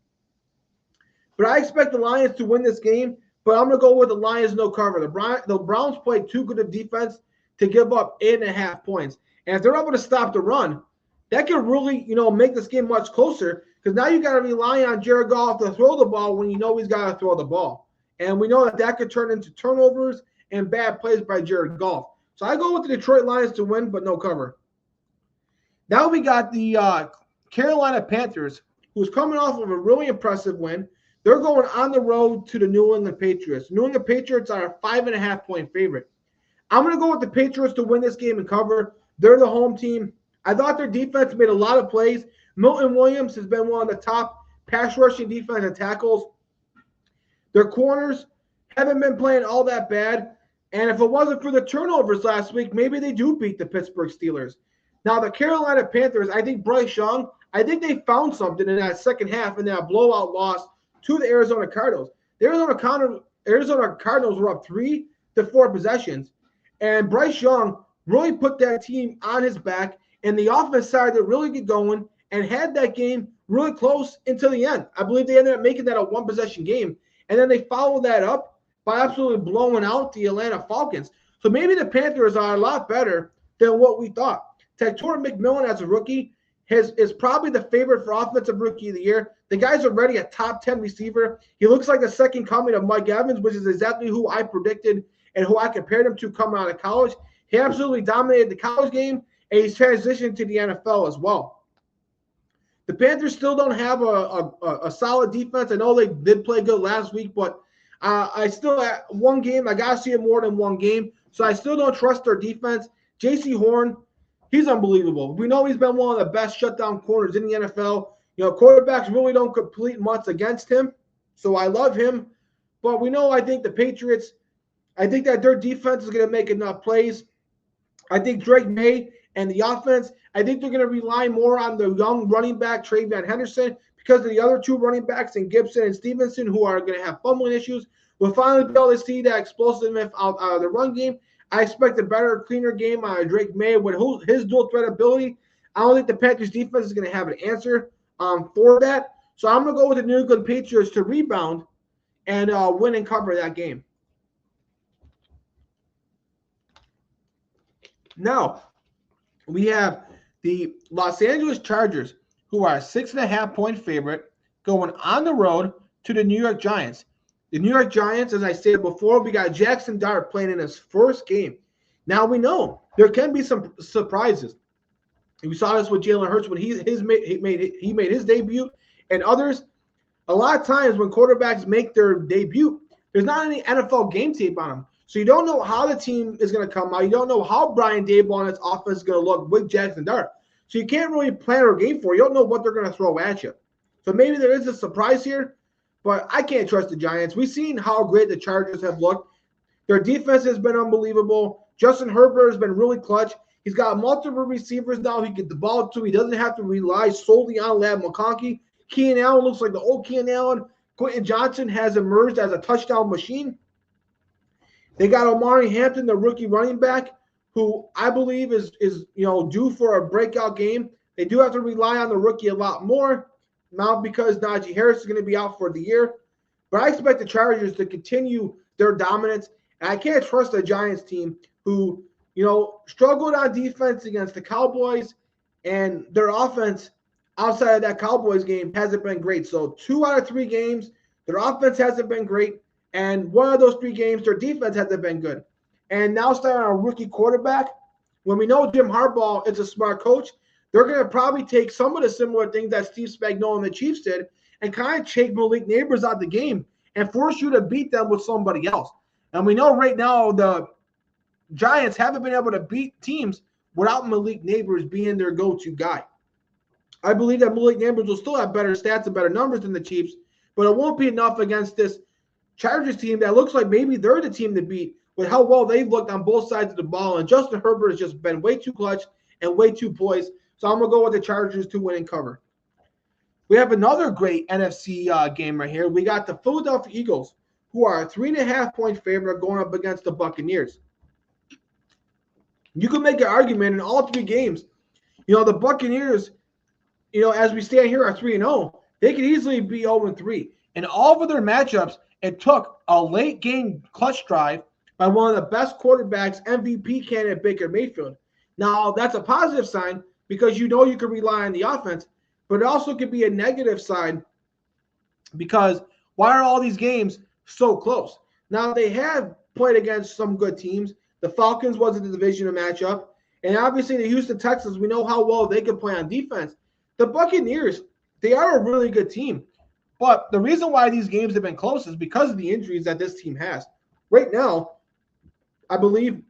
But I expect the Lions to win this game, but I'm going to go with the Lions no cover. The Browns played too good of defense to give up 8.5 points. And if they're able to stop the run, that could really, make this game much closer, because now you got to rely on Jared Goff to throw the ball when you know he's got to throw the ball. And we know that could turn into turnovers and bad plays by Jared Goff. So I go with the Detroit Lions to win, but no cover. Now we got the Carolina Panthers, who's coming off of a really impressive win. They're going on the road to the New England Patriots. New England Patriots are a 5.5 point favorite. I'm going to go with the Patriots to win this game and cover. They're the home team. I thought their defense made a lot of plays. Milton Williams has been one of the top pass rushing defensive tackles. Their corners haven't been playing all that bad. And if it wasn't for the turnovers last week, maybe they do beat the Pittsburgh Steelers. Now, the Carolina Panthers, I think Bryce Young, I think they found something in that second half in that blowout loss to the Arizona Cardinals. The Arizona Cardinals were up 3 to 4 possessions, and Bryce Young really put that team on his back, and the offense started to really get going and had that game really close until the end. I believe they ended up making that a one-possession game, and then they followed that up by absolutely blowing out the Atlanta Falcons. So maybe the Panthers are a lot better than what we thought. Tector McMillan as a rookie is probably the favorite for Offensive Rookie of the Year. The guy's already a top 10 receiver. He looks like the second coming of Mike Evans, which is exactly who I predicted and who I compared him to coming out of college. He absolutely dominated the college game, and he's transitioned to the NFL as well. The Panthers still don't have a solid defense. I know they did play good last week, but I still, at one game, I got to see it more than one game. So I still don't trust their defense. J.C. Horn, he's unbelievable. We know he's been one of the best shutdown corners in the NFL. You know, quarterbacks really don't complete much against him. So I love him. But we know, I think the Patriots, I think that their defense is going to make enough plays. I think Drake May and the offense, I think they're going to rely more on the young running back, Travion Henderson, because of the other two running backs in Gibson and Stevenson, who are going to have fumbling issues. We'll finally be able to see that explosiveness out of the run game. I expect a better, cleaner game out of Drake May with his dual threat ability. I don't think the Panthers defense is going to have an answer for that. So I'm going to go with the New England Patriots to rebound and win and cover that game. Now, we have the Los Angeles Chargers, who are a 6.5-point favorite, going on the road to the New York Giants. The New York Giants, as I said before, we got Jaxson Dart playing in his first game. Now, we know there can be some surprises. We saw this with Jalen Hurts when he made his debut, and others. A lot of times when quarterbacks make their debut, there's not any NFL game tape on them. So you don't know how the team is going to come out. You don't know how Brian Daboll and his offense is going to look with Jaxson Dart. So you can't really plan a game for it. You don't know what they're going to throw at you. So maybe there is a surprise here, but I can't trust the Giants. We've seen how great the Chargers have looked. Their defense has been unbelievable. Justin Herbert has been really clutch. He's got multiple receivers now he can get the ball to. He doesn't have to rely solely on Ladd McConkey. Keenan Allen looks like the old Keenan Allen. Quentin Johnson has emerged as a touchdown machine. They got Omari Hampton, the rookie running back, who I believe is due for a breakout game. They do have to rely on the rookie a lot more now because Najee Harris is going to be out for the year. But I expect the Chargers to continue their dominance. And I can't trust the Giants team who, struggled on defense against the Cowboys, and their offense outside of that Cowboys game hasn't been great. So 2 out of 3 games, their offense hasn't been great. And one of those 3 games, their defense hasn't been good. And now starting on a rookie quarterback, when we know Jim Harbaugh is a smart coach, they're going to probably take some of the similar things that Steve Spagnuolo and the Chiefs did and kind of shake Malik Neighbors out the game and force you to beat them with somebody else. And we know right now the Giants haven't been able to beat teams without Malik Neighbors being their go-to guy. I believe that Malik Neighbors will still have better stats and better numbers than the Chiefs, but it won't be enough against this Chargers team that looks like maybe they're the team to beat with how well they've looked on both sides of the ball. And Justin Herbert has just been way too clutch and way too poised. So I'm going to go with the Chargers to win and cover. We have another great NFC game right here. We got the Philadelphia Eagles, who are a 3.5-point favorite going up against the Buccaneers. You can make an argument in all 3 games. The Buccaneers, as we stand here, are 3-0. They could easily be 0-3. In all of their matchups, it took a late game clutch drive by one of the best quarterbacks, MVP candidate Baker Mayfield. Now, that's a positive sign because you can rely on the offense, but it also could be a negative side because why are all these games so close? Now, they have played against some good teams. The Falcons wasn't the divisional matchup. And obviously the Houston Texans, we know how well they can play on defense. The Buccaneers, they are a really good team. But the reason why these games have been close is because of the injuries that this team has. Right now, I believe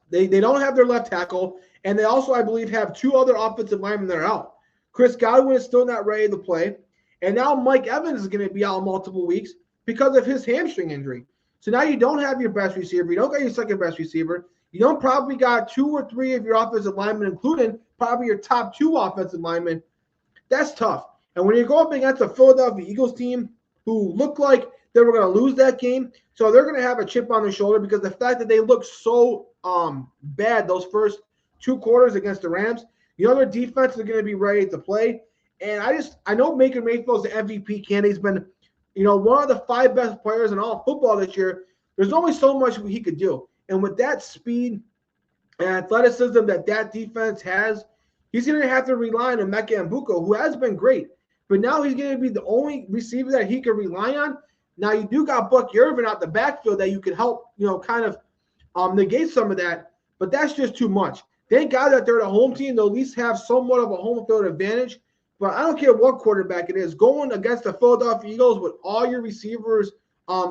they don't have their left tackle, and they also, I believe, have 2 other offensive linemen that are out. Chris Godwin is still not ready to play, and now Mike Evans is going to be out multiple weeks because of his hamstring injury. So now you don't have your best receiver. You don't got your second best receiver. You don't probably got 2 or 3 of your offensive linemen, including probably your top 2 offensive linemen. That's tough. And when you go up against a Philadelphia Eagles team who looked like they were going to lose that game, so they're going to have a chip on their shoulder because the fact that they looked so bad those first 2 quarters against the Rams, their defense is going to be ready to play. And I know Baker Mayfield's the MVP candidate. He's been, one of the 5 best players in all football this year. There's only so much he could do. And with that speed and athleticism that defense has, he's going to have to rely on Emeka Egbuka, who has been great. But now he's going to be the only receiver that he can rely on. Now you do got Buck Irvin out the backfield that you can help, kind of negate some of that. But that's just too much. Thank God that they're the home team. They'll at least have somewhat of a home field advantage. But I don't care what quarterback it is. Going against the Philadelphia Eagles with all your receivers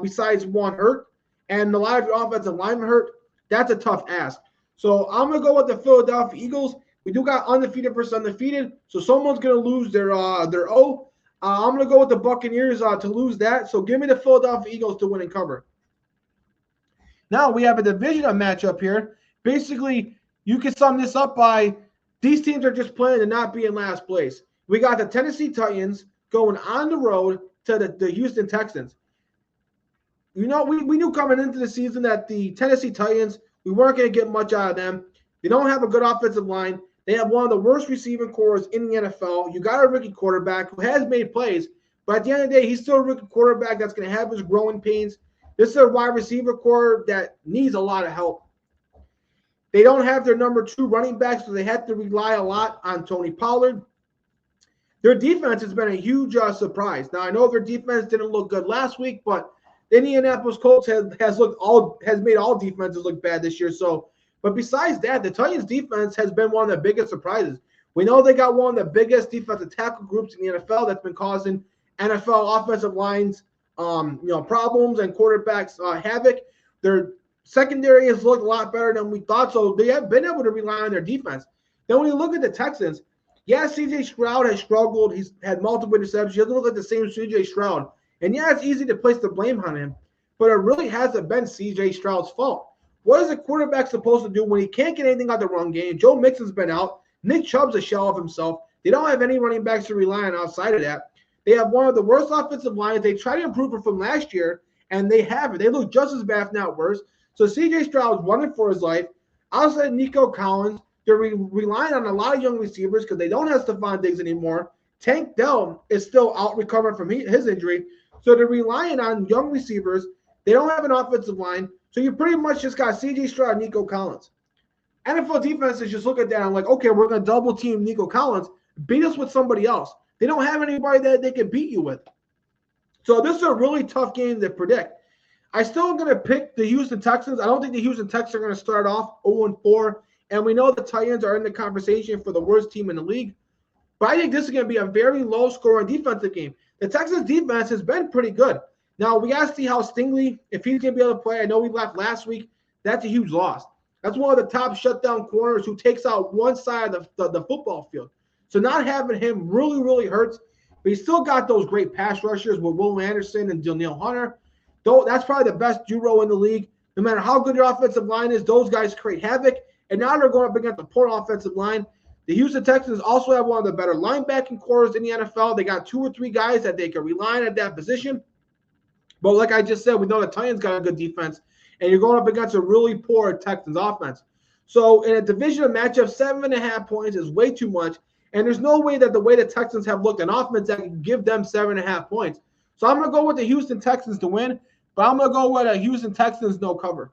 besides one hurt and a lot of your offensive linemen hurt, that's a tough ask. So I'm going to go with the Philadelphia Eagles. We do got undefeated versus undefeated, so someone's going to lose their O. I'm going to go with the Buccaneers to lose that. So give me the Philadelphia Eagles to win and cover. Now we have a divisional matchup here. Basically, you can sum this up by these teams are just playing to not be in last place. We got the Tennessee Titans going on the road to the Houston Texans. We knew coming into the season that the Tennessee Titans, we weren't going to get much out of them. They don't have a good offensive line. They have one of the worst receiving corps in the NFL. You got a rookie quarterback who has made plays, but at the end of the day, he's still a rookie quarterback that's going to have his growing pains. This is a wide receiver corps that needs a lot of help. They don't have their number 2 running back, so they have to rely a lot on Tony Pollard. Their defense has been a huge surprise. Now, I know their defense didn't look good last week, but the Indianapolis Colts has made all defenses look bad this year. But besides that, the Titans defense has been one of the biggest surprises. We know they got one of the biggest defensive tackle groups in the NFL that's been causing NFL offensive lines, problems and quarterbacks havoc. Their secondary has looked a lot better than we thought, so they have been able to rely on their defense. Then when you look at the Texans, C.J. Stroud has struggled. He's had multiple interceptions. He doesn't look like the same C.J. Stroud. And it's easy to place the blame on him, but it really hasn't been C.J. Stroud's fault. What is a quarterback supposed to do when he can't get anything out of the run game? Joe Mixon's been out. Nick Chubb's a shell of himself. They don't have any running backs to rely on outside of that. They have one of the worst offensive lines. They try to improve it from last year, and they haven't. They look just as bad, if not worse. So C.J. Stroud's running for his life. Outside Nico Collins, they're relying on a lot of young receivers because they don't have Stephon Diggs anymore. Tank Dell is still out recovering from his injury. So they're relying on young receivers. They don't have an offensive line. So you pretty much just got C.J. Stroud and Nico Collins. NFL defenses just look at that and like, okay, we're going to double team Nico Collins, beat us with somebody else. They don't have anybody that they can beat you with. So this is a really tough game to predict. I still am going to pick the Houston Texans. I don't think the Houston Texans are going to start off 0-4. And we know the Titans are in the conversation for the worst team in the league. But I think this is going to be a very low-scoring defensive game. The Texans' defense has been pretty good. Now, we got to see how Stingley, if he's going to be able to play. I know we left last week. That's a huge loss. That's one of the top shutdown corners who takes out one side of the football field. So not having him really, really hurts. But he's still got those great pass rushers with Will Anderson and Danielle Hunter. Though that's probably the best duo in the league. No matter how good your offensive line is, those guys create havoc. And now they're going up against the poor offensive line. The Houston Texans also have one of the better linebacking corps in the NFL. They got 2 or 3 guys that they can rely on at that position. But like I just said, we know the Titans got a good defense, and you're going up against a really poor Texans offense. So in a divisional matchup, 7.5 points is way too much, and there's no way that the way the Texans have looked on offense that can give them 7.5 points. So I'm going to go with the Houston Texans to win, but I'm going to go with a Houston Texans no cover.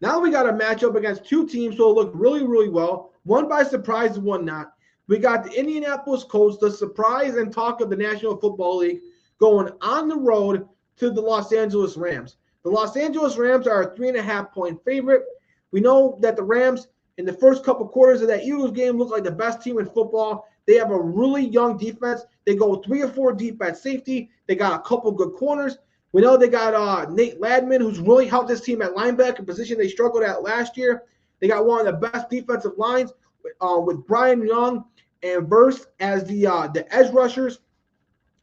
Now we got a matchup against 2 teams who look really, really well, one by surprise and one not. We got the Indianapolis Colts, the surprise and talk of the National Football League, going on the road to the Los Angeles Rams. The Los Angeles Rams are a 3.5-point favorite. We know that the Rams, in the first couple quarters of that Eagles game, look like the best team in football. They have a really young defense. They go 3 or 4 deep at safety. They got a couple good corners. We know they got Nate Ladman, who's really helped this team at linebacker, position they struggled at last year. They got one of the best defensive lines with Brian Young and Verse as the edge rushers.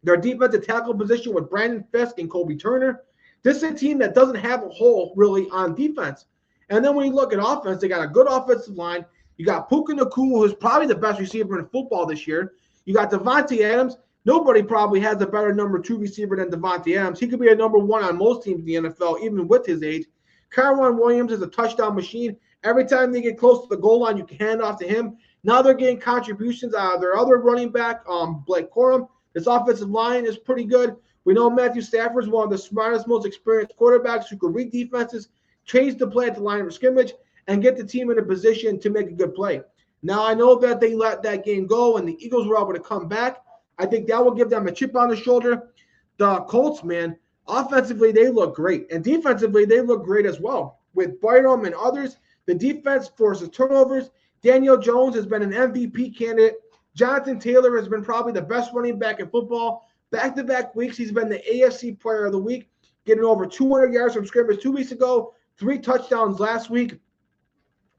Their defensive tackle position with Brandon Fisk and Kobe Turner. This is a team that doesn't have a hole really on defense. And then when you look at offense, they got a good offensive line. You got Puka Nacua, who's probably the best receiver in football this year. You got Devontae Adams. Nobody probably has a better number 2 receiver than Devontae Adams. He could be a number 1 on most teams in the NFL, even with his age. Kyron Williams is a touchdown machine. Every time they get close to the goal line, you can hand off to him. Now they're getting contributions out of their other running back, Blake Corum. This offensive line is pretty good. We know Matthew Stafford is one of the smartest, most experienced quarterbacks who can read defenses, change the play at the line of scrimmage, and get the team in a position to make a good play. Now, I know that they let that game go and the Eagles were able to come back. I think that will give them a chip on the shoulder. The Colts, man, offensively, they look great. And defensively, they look great as well. With Byram and others, the defense forces turnovers. Daniel Jones has been an MVP candidate. Jonathan Taylor has been probably the best running back in football. Back-to-back weeks, he's been the AFC Player of the Week, getting over 200 yards from scrimmage 2 weeks ago, 3 touchdowns last week.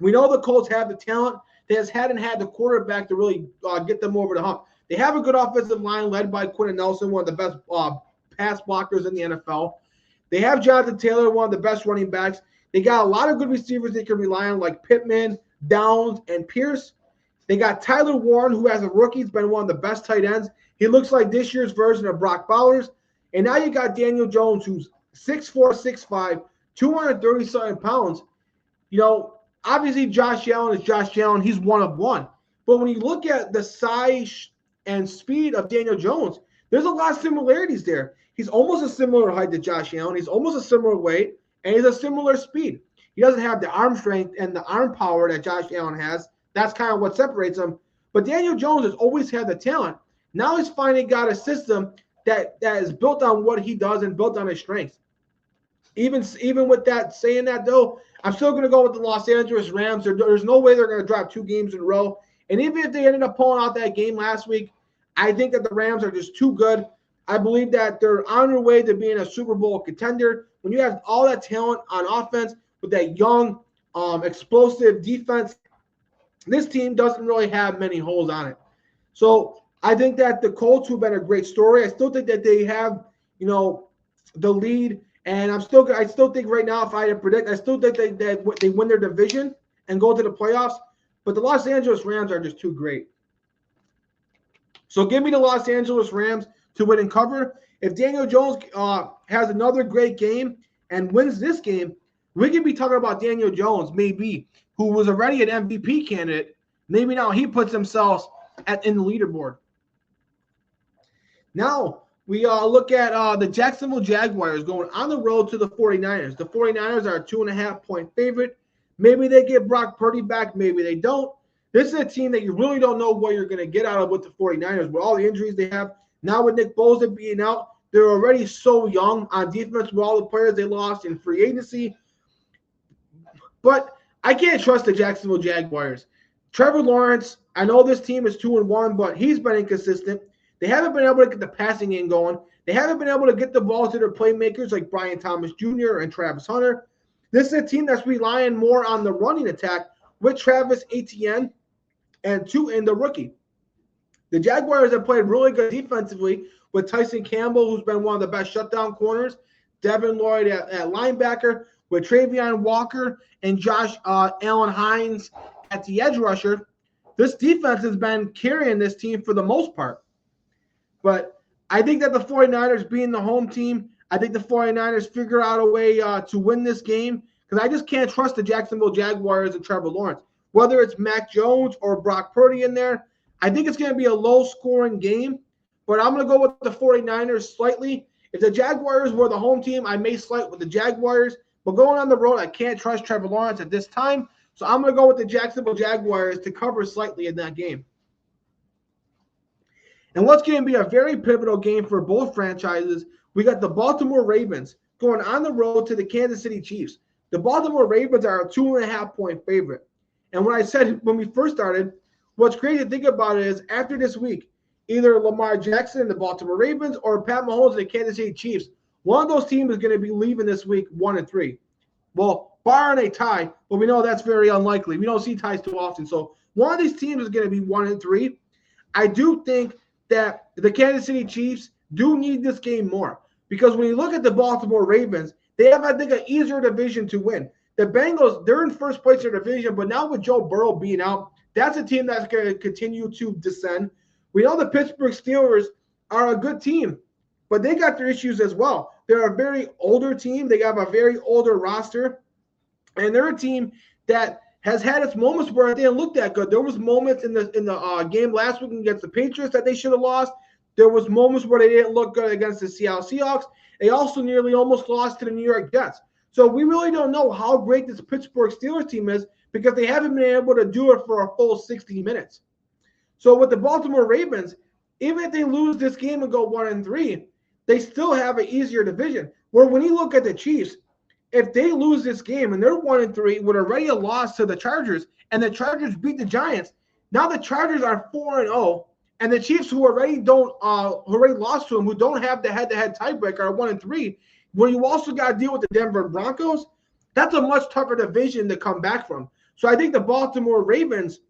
We know the Colts have the talent. They just hadn't had the quarterback to really get them over the hump. They have a good offensive line led by Quentin Nelson, one of the best pass blockers in the NFL. They have Jonathan Taylor, one of the best running backs. They got a lot of good receivers they can rely on, like Pittman, Downs, and Pierce. They got Tyler Warren, who as a rookie has been one of the best tight ends. He looks like this year's version of Brock Bowers. And now you got Daniel Jones, who's 6'4", 6'5", 230-something pounds. You know, obviously Josh Allen is Josh Allen. He's one of one. But when you look at the size and speed of Daniel Jones, there's a lot of similarities there. He's almost a similar height to Josh Allen. He's almost a similar weight, and he's a similar speed. He doesn't have the arm strength and the arm power that Josh Allen has. That's kind of what separates him. But Daniel Jones has always had the talent. Now he's finally got a system that is built on what he does and built on his strengths. Even with that, saying that, though, I'm still going to go with the Los Angeles Rams. There's no way they're going to drop 2 games in a row. And even if they ended up pulling out that game last week, I think that the Rams are just too good. I believe that they're on their way to being a Super Bowl contender. When you have all that talent on offense with that young, explosive defense, this team doesn't really have many holes on it. So I think that the Colts, who've been a great story, I still think that they have, the lead. And I still think right now, if I had to predict, I still think they win their division and go to the playoffs. But the Los Angeles Rams are just too great. So give me the Los Angeles Rams to win and cover. If Daniel Jones has another great game and wins this game, we could be talking about Daniel Jones, maybe, who was already an MVP candidate. Maybe now he puts himself in the leaderboard. Now we look at the Jacksonville Jaguars going on the road to the 49ers. The 49ers are a 2.5-point favorite. Maybe they get Brock Purdy back. Maybe they don't. This is a team that you really don't know what you're going to get out of with the 49ers. With all the injuries they have, now with Nick Bosa being out, they're already so young on defense with all the players they lost in free agency. But I can't trust the Jacksonville Jaguars. Trevor Lawrence, I know this team is 2-1, but he's been inconsistent. They haven't been able to get the passing game going. They haven't been able to get the ball to their playmakers like Brian Thomas Jr. and Travis Hunter. This is a team that's relying more on the running attack with Travis Etienne and the rookie. The Jaguars have played really good defensively with Tyson Campbell, who's been one of the best shutdown corners, Devin Lloyd at linebacker, with Travion Walker and Josh Allen Hines at the edge rusher. This defense has been carrying this team for the most part. But I think that the 49ers being the home team, I think the 49ers figure out a way to win this game because I just can't trust the Jacksonville Jaguars and Trevor Lawrence. Whether it's Mac Jones or Brock Purdy in there, I think it's going to be a low-scoring game, but I'm going to go with the 49ers slightly. If the Jaguars were the home team, I may slight with the Jaguars, but going on the road, I can't trust Trevor Lawrence at this time, so I'm going to go with the Jacksonville Jaguars to cover slightly in that game. And what's going to be a very pivotal game for both franchises, we got the Baltimore Ravens going on the road to the Kansas City Chiefs. The Baltimore Ravens are a 2.5-point favorite. And when I said when we first started, what's crazy to think about it is after this week, either Lamar Jackson and the Baltimore Ravens or Pat Mahomes and the Kansas City Chiefs, one of those teams is going to be leaving this week 1-3. Well, barring a tie, but we know that's very unlikely. We don't see ties too often. So one of these teams is going to be 1-3. I do think that the Kansas City Chiefs do need this game more because when you look at the Baltimore Ravens, they have, I think, an easier division to win. the Bengals, they're in first place in their division, but now with Joe Burrow being out, that's a team that's going to continue to descend. We know the Pittsburgh Steelers are a good team, but they got their issues as well. They're a very older team. They have a very older roster, and they're a team that has had its moments where it didn't look that good. There was moments in the game last week against the Patriots that they should have lost. There was moments where they didn't look good against the Seattle Seahawks. They also nearly almost lost to the New York Jets. So we really don't know how great this Pittsburgh Steelers team is because they haven't been able to do it for a full 60 minutes. So with the Baltimore Ravens, even if they lose this game and go 1-3, they still have an easier division. Where when you look at the Chiefs, if they lose this game and they're 1-3 with already a loss to the Chargers, and the Chargers beat the Giants, now the Chargers are 4-0, and the Chiefs, who already lost to them, who don't have the head-to-head tiebreaker, are 1-3. Where you also got to deal with the Denver Broncos, that's a much tougher division to come back from. So I think the Baltimore Ravens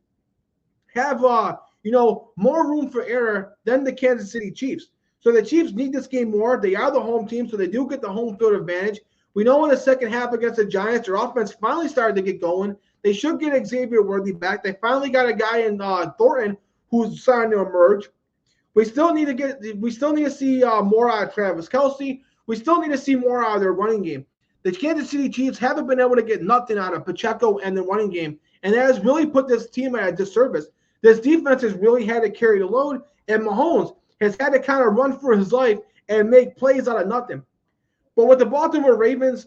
have more room for error than the Kansas City Chiefs. So the Chiefs need this game more. They are the home team, so they do get the home field advantage. We know in the second half against the Giants, their offense finally started to get going. They should get Xavier Worthy back. They finally got a guy in Thornton who's starting to emerge. We still need to see more out of Travis Kelce. We still need to see more out of their running game. The Kansas City Chiefs haven't been able to get nothing out of Pacheco and the running game, and that has really put this team at a disservice. This defense has really had to carry the load, and Mahomes has had to kind of run for his life and make plays out of nothing. But with the Baltimore Ravens,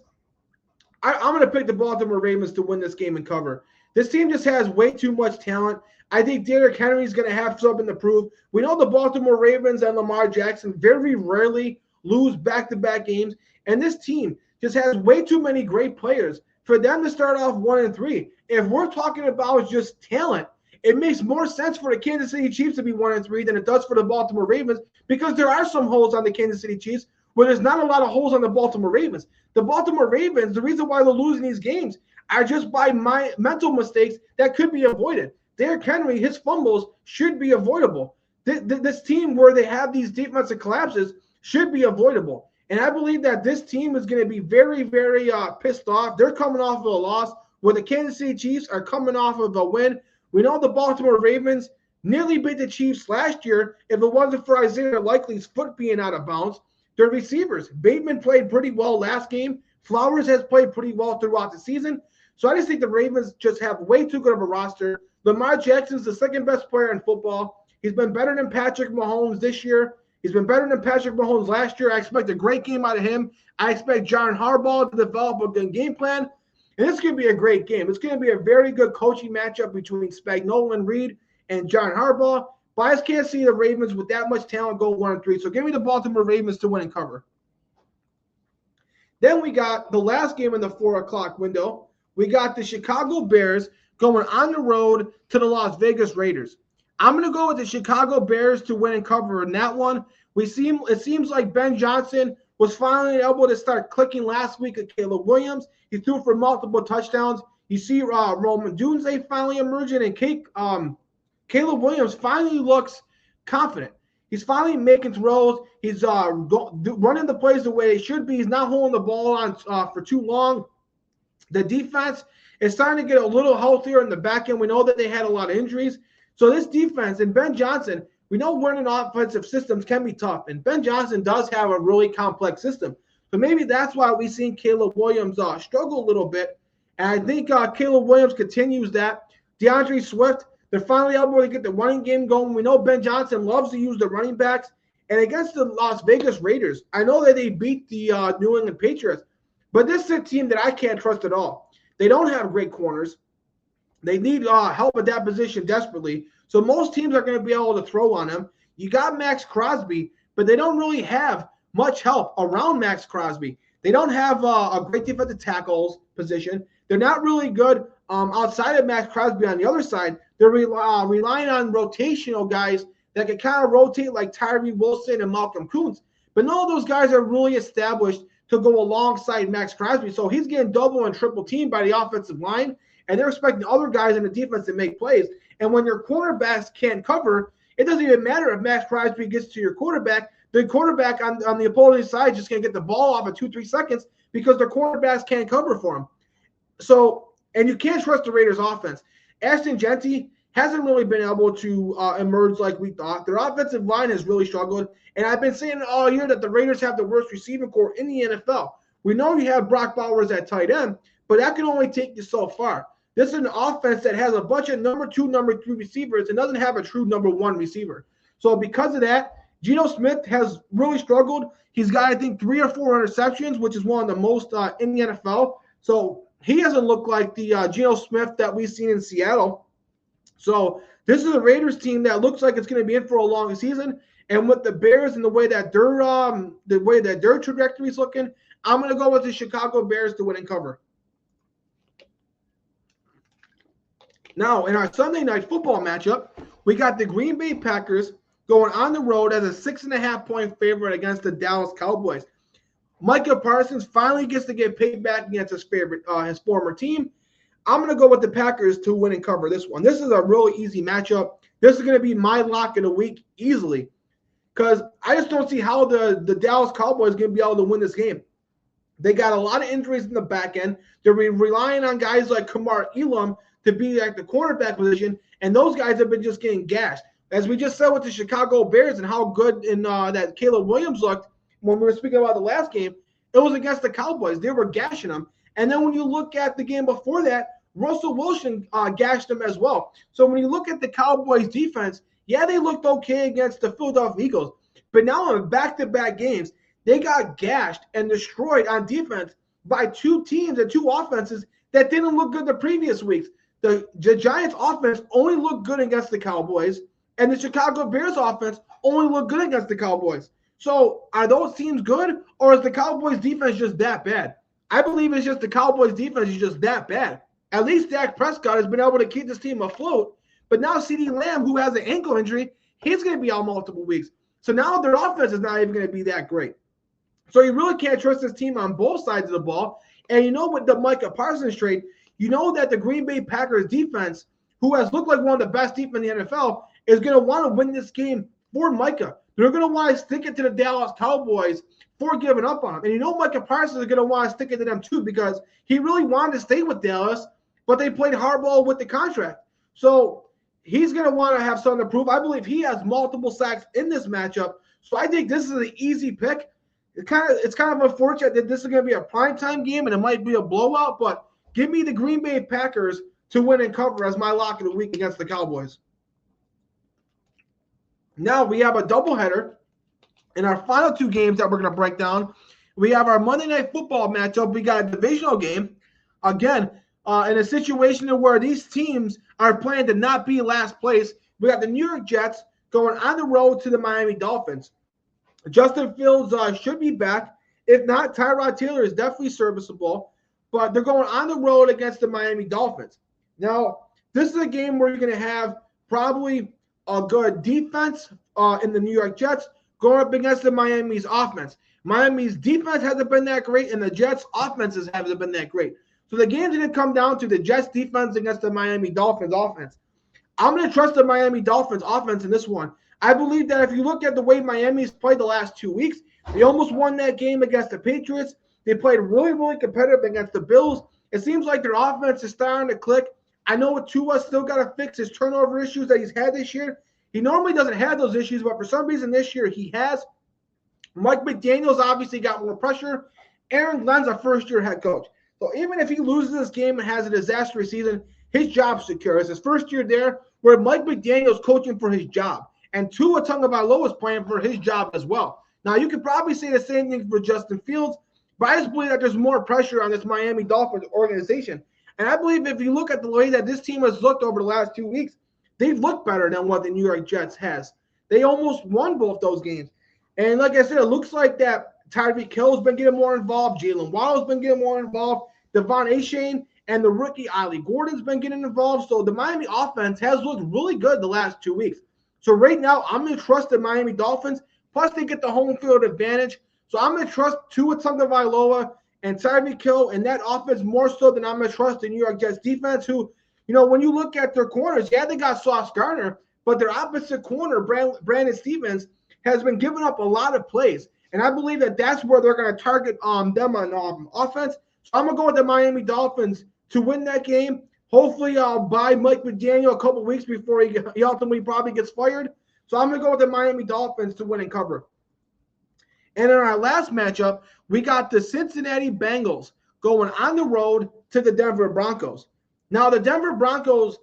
I'm going to pick the Baltimore Ravens to win this game and cover. This team just has way too much talent. I think Derrick Henry is going to have something to prove. We know the Baltimore Ravens and Lamar Jackson very rarely lose back-to-back games, and this team just has way too many great players for them to start off 1-3. If we're talking about just talent, it makes more sense for the Kansas City Chiefs to be 1-3 than it does for the Baltimore Ravens, because there are some holes on the Kansas City Chiefs where there's not a lot of holes on the Baltimore Ravens. The Baltimore Ravens, the reason why they're losing these games are just by mental mistakes that could be avoided. Derrick Henry, his fumbles should be avoidable. This team where they have these defensive collapses should be avoidable. And I believe that this team is going to be very, very pissed off. They're coming off of a loss where the Kansas City Chiefs are coming off of a win. We know the Baltimore Ravens nearly beat the Chiefs last year if it wasn't for Isaiah Likely's foot being out of bounds. Their receivers, Bateman played pretty well last game. Flowers has played pretty well throughout the season. So I just think the Ravens just have way too good of a roster. Lamar Jackson's the second best player in football. He's been better than Patrick Mahomes this year. He's been better than Patrick Mahomes last year. I expect a great game out of him. I expect John Harbaugh to develop a good game plan. And it's going to be a great game. It's going to be a very good coaching matchup between Spagnuolo and Reed and John Harbaugh. But I just can't see the Ravens with that much talent go 1-3. So give me the Baltimore Ravens to win and cover. Then we got the last game in the 4 o'clock window. We got the Chicago Bears going on the road to the Las Vegas Raiders. I'm going to go with the Chicago Bears to win and cover in that one. It seems like Ben Johnson was finally able to start clicking last week at Caleb Williams. He threw for multiple touchdowns. You see Roman Dunze finally emerging, and Caleb Williams finally looks confident. He's finally making throws. He's running the plays the way they should be. He's not holding the ball on for too long. The defense is starting to get a little healthier in the back end. We know that they had a lot of injuries. So this defense and Ben Johnson, we know running offensive systems can be tough. And Ben Johnson does have a really complex system. So maybe that's why we've seen Caleb Williams struggle a little bit. And I think Caleb Williams continues that. DeAndre Swift, they're finally able to get the running game going. We know Ben Johnson loves to use the running backs. And against the Las Vegas Raiders, I know that they beat the New England Patriots, but this is a team that I can't trust at all. They don't have great corners. They need help at that position desperately. So most teams are going to be able to throw on them. You got Max Crosby, but they don't really have much help around Max Crosby. They don't have a great defensive tackles position. They're not really good outside of Max Crosby on the other side. They're relying on rotational guys that can kind of rotate like Tyree Wilson and Malcolm Kuntz. But none of those guys are really established to go alongside Max Crosby. So he's getting double and triple teamed by the offensive line, and they're expecting other guys in the defense to make plays. And when your quarterbacks can't cover, it doesn't even matter if Max Crosby gets to your quarterback. The quarterback on the opposing side is just going to get the ball off in 2-3 seconds because their quarterbacks can't cover for him. So, and you can't trust the Raiders' offense. Ashton Genty hasn't really been able to emerge like we thought. Their offensive line has really struggled. And I've been saying all year that the Raiders have the worst receiving core in the NFL. We know you have Brock Bowers at tight end, but that can only take you so far. This is an offense that has a bunch of number 2, number 3 receivers and doesn't have a true number 1 receiver. So because of that, Geno Smith has really struggled. He's got, I think, 3 or 4 interceptions, which is one of the most in the NFL. So he doesn't look like the Geno Smith that we've seen in Seattle. So this is a Raiders team that looks like it's going to be in for a long season. And with the Bears and the way that their trajectory is looking, I'm going to go with the Chicago Bears to win and cover. Now, in our Sunday night football matchup, we got the Green Bay Packers going on the road as a 6.5-point favorite against the Dallas Cowboys. Micah Parsons finally gets to get paid back against his former team. I'm going to go with the Packers to win and cover this one. This is a really easy matchup. This is going to be my lock of the week easily because I just don't see how the Dallas Cowboys are going to be able to win this game. They got a lot of injuries in the back end. They're relying on guys like Kamar Elam to be at the quarterback position, and those guys have been just getting gashed. As we just said with the Chicago Bears and how good that Caleb Williams looked when we were speaking about the last game, it was against the Cowboys. They were gashing them. And then when you look at the game before that, Russell Wilson gashed them as well. So when you look at the Cowboys defense, yeah, they looked okay against the Philadelphia Eagles. But now in back-to-back games, they got gashed and destroyed on defense by 2 teams and 2 offenses that didn't look good the previous weeks. The Giants offense only looked good against the Cowboys, and the Chicago Bears offense only looked good against the Cowboys. So are those teams good, or is the Cowboys defense just that bad? I believe it's just the Cowboys defense is just that bad. At least Dak Prescott has been able to keep this team afloat, but now CeeDee Lamb, who has an ankle injury, he's going to be out multiple weeks. So now their offense is not even going to be that great. So you really can't trust this team on both sides of the ball. And you know, with the Micah Parsons trade, you know that the Green Bay Packers defense, who has looked like one of the best defense in the NFL, is going to want to win this game for Micah. They're going to want to stick it to the Dallas Cowboys for giving up on him. And you know Micah Parsons is going to want to stick it to them too because he really wanted to stay with Dallas, but they played hardball with the contract. So he's going to want to have something to prove. I believe he has multiple sacks in this matchup. So I think this is an easy pick. It's kind of unfortunate that this is going to be a primetime game and it might be a blowout, but give me the Green Bay Packers to win and cover as my lock of the week against the Cowboys. Now we have a doubleheader in our final 2 games that we're going to break down. We have our Monday Night Football matchup. We got a divisional game. Again, in a situation where these teams are playing to not be last place, we got the New York Jets going on the road to the Miami Dolphins. Justin Fields should be back. If not, Tyrod Taylor is definitely serviceable. But they're going on the road against the Miami Dolphins. Now, this is a game where you're going to have probably a good defense in the New York Jets going up against the Miami's offense. Miami's defense hasn't been that great, and the Jets' offenses haven't been that great. So the game's going to come down to the Jets' defense against the Miami Dolphins' offense. I'm going to trust the Miami Dolphins' offense in this one. I believe that if you look at the way Miami's played the last 2 weeks, they almost won that game against the Patriots. They played really, really competitive against the Bills. It seems like their offense is starting to click. I know Tua still got to fix his turnover issues that he's had this year. He normally doesn't have those issues, but for some reason this year he has. Mike McDaniels obviously got more pressure. Aaron Glenn's a first-year head coach. So even if he loses this game and has a disastrous season, his job's secure. It's his first year there where Mike McDaniel's coaching for his job. And Tua Tagovailoa is playing for his job as well. Now, you could probably say the same thing for Justin Fields, but I just believe that there's more pressure on this Miami Dolphins organization. And I believe if you look at the way that this team has looked over the last 2 weeks, they've looked better than what the New York Jets has. They almost won both those games. And like I said, it looks like that Tyreek Hill's been getting more involved. Jalen Waddle's been getting more involved. Devon Achane and the rookie Ollie Gordon's been getting involved. So the Miami offense has looked really good the last 2 weeks. So right now, I'm going to trust the Miami Dolphins. Plus, they get the home field advantage. So I'm going to trust Tua Tagovailoa and Tyreek Hill and that offense more so than I'm going to trust the New York Jets defense, who, you know, when you look at their corners, yeah, they got Sauce Gardner, but their opposite corner, Brandon Stevens, has been giving up a lot of plays. And I believe that that's where they're going to target them on offense. So I'm going to go with the Miami Dolphins to win that game. Hopefully, I'll buy Mike McDaniel a couple weeks before he ultimately probably gets fired. So I'm going to go with the Miami Dolphins to win and cover. And in our last matchup, we got the Cincinnati Bengals going on the road to the Denver Broncos. Now, the Denver Broncos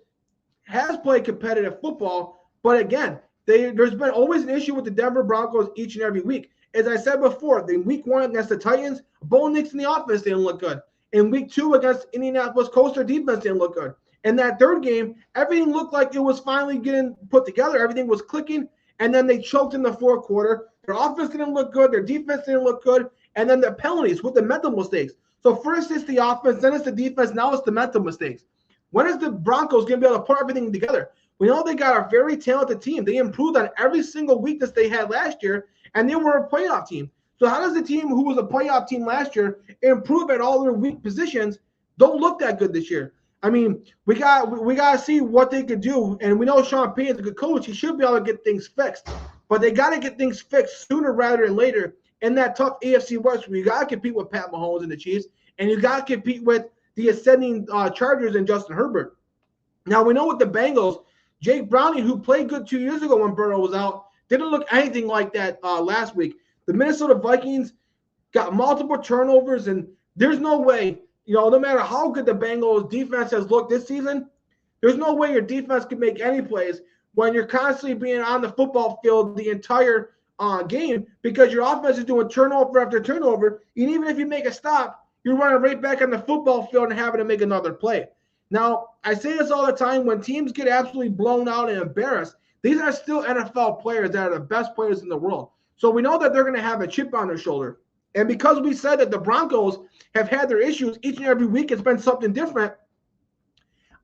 has played competitive football, but again, there's been always an issue with the Denver Broncos each and every week. As I said before, in week 1 against the Titans, Bo Nix in the offense didn't look good. In week 2 against Indianapolis Colts, their defense didn't look good. In that third game, everything looked like it was finally getting put together. Everything was clicking, and then they choked in the fourth quarter. Their offense didn't look good. Their defense didn't look good. And then the penalties with the mental mistakes. So first it's the offense, then it's the defense, now it's the mental mistakes. When is the Broncos going to be able to put everything together? We know they got a very talented team. They improved on every single weakness they had last year, and they were a playoff team. So how does the team who was a playoff team last year improve at all their weak positions? Don't look that good this year. I mean, we got to see what they could do, and we know Sean Payton's a good coach. He should be able to get things fixed, but they got to get things fixed sooner rather than later in that tough AFC West where you got to compete with Pat Mahomes and the Chiefs, and you got to compete with the ascending Chargers and Justin Herbert. Now, we know with the Bengals, Jake Browning, who played good 2 years ago when Burrow was out, didn't look anything like that last week. The Minnesota Vikings got multiple turnovers, and there's no way, no matter how good the Bengals defense has looked this season, there's no way your defense can make any plays when you're constantly being on the football field the entire game because your offense is doing turnover after turnover. And even if you make a stop, you're running right back on the football field and having to make another play. Now, I say this all the time, when teams get absolutely blown out and embarrassed, these are still NFL players that are the best players in the world. So we know that they're going to have a chip on their shoulder. And because we said that the Broncos have had their issues each and every week, it's been something different.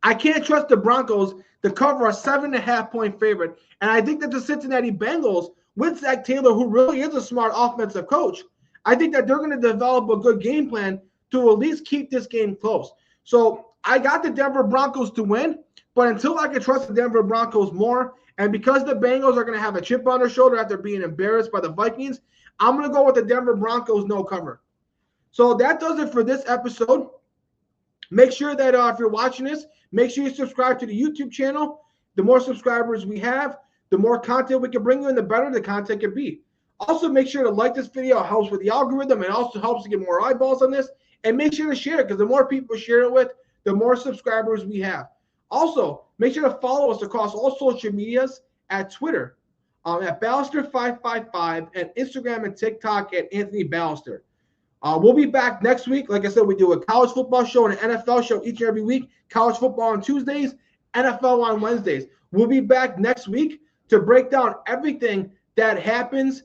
I can't trust the Broncos to cover a 7.5-point favorite. And I think that the Cincinnati Bengals, with Zach Taylor, who really is a smart offensive coach, I think that they're going to develop a good game plan to at least keep this game close. So I got the Denver Broncos to win, but until I can trust the Denver Broncos more, and because the Bengals are going to have a chip on their shoulder after being embarrassed by the Vikings, I'm going to go with the Denver Broncos no cover. So that does it for this episode. Make sure that if you're watching this, make sure you subscribe to the YouTube channel. The more subscribers we have, the more content we can bring you and the better the content can be. Also, make sure to like this video. It helps with the algorithm. It also helps to get more eyeballs on this. And make sure to share it because the more people share it with, the more subscribers we have. Also, make sure to follow us across all social medias at Twitter at Balester555 and Instagram and TikTok at Anthony Balester. We'll be back next week. Like I said, we do a college football show and an NFL show each and every week. College football on Tuesdays, NFL on Wednesdays. We'll be back next week to break down everything that happens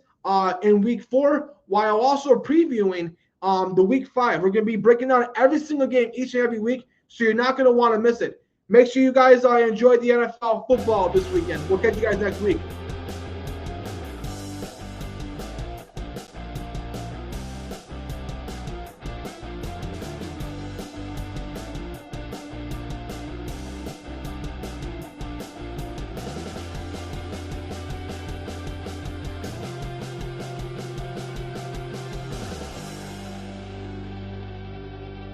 in week 4 while also previewing the week 5. We're going to be breaking down every single game each and every week, so you're not going to want to miss it. Make sure you guys enjoy the NFL football this weekend. We'll catch you guys next week.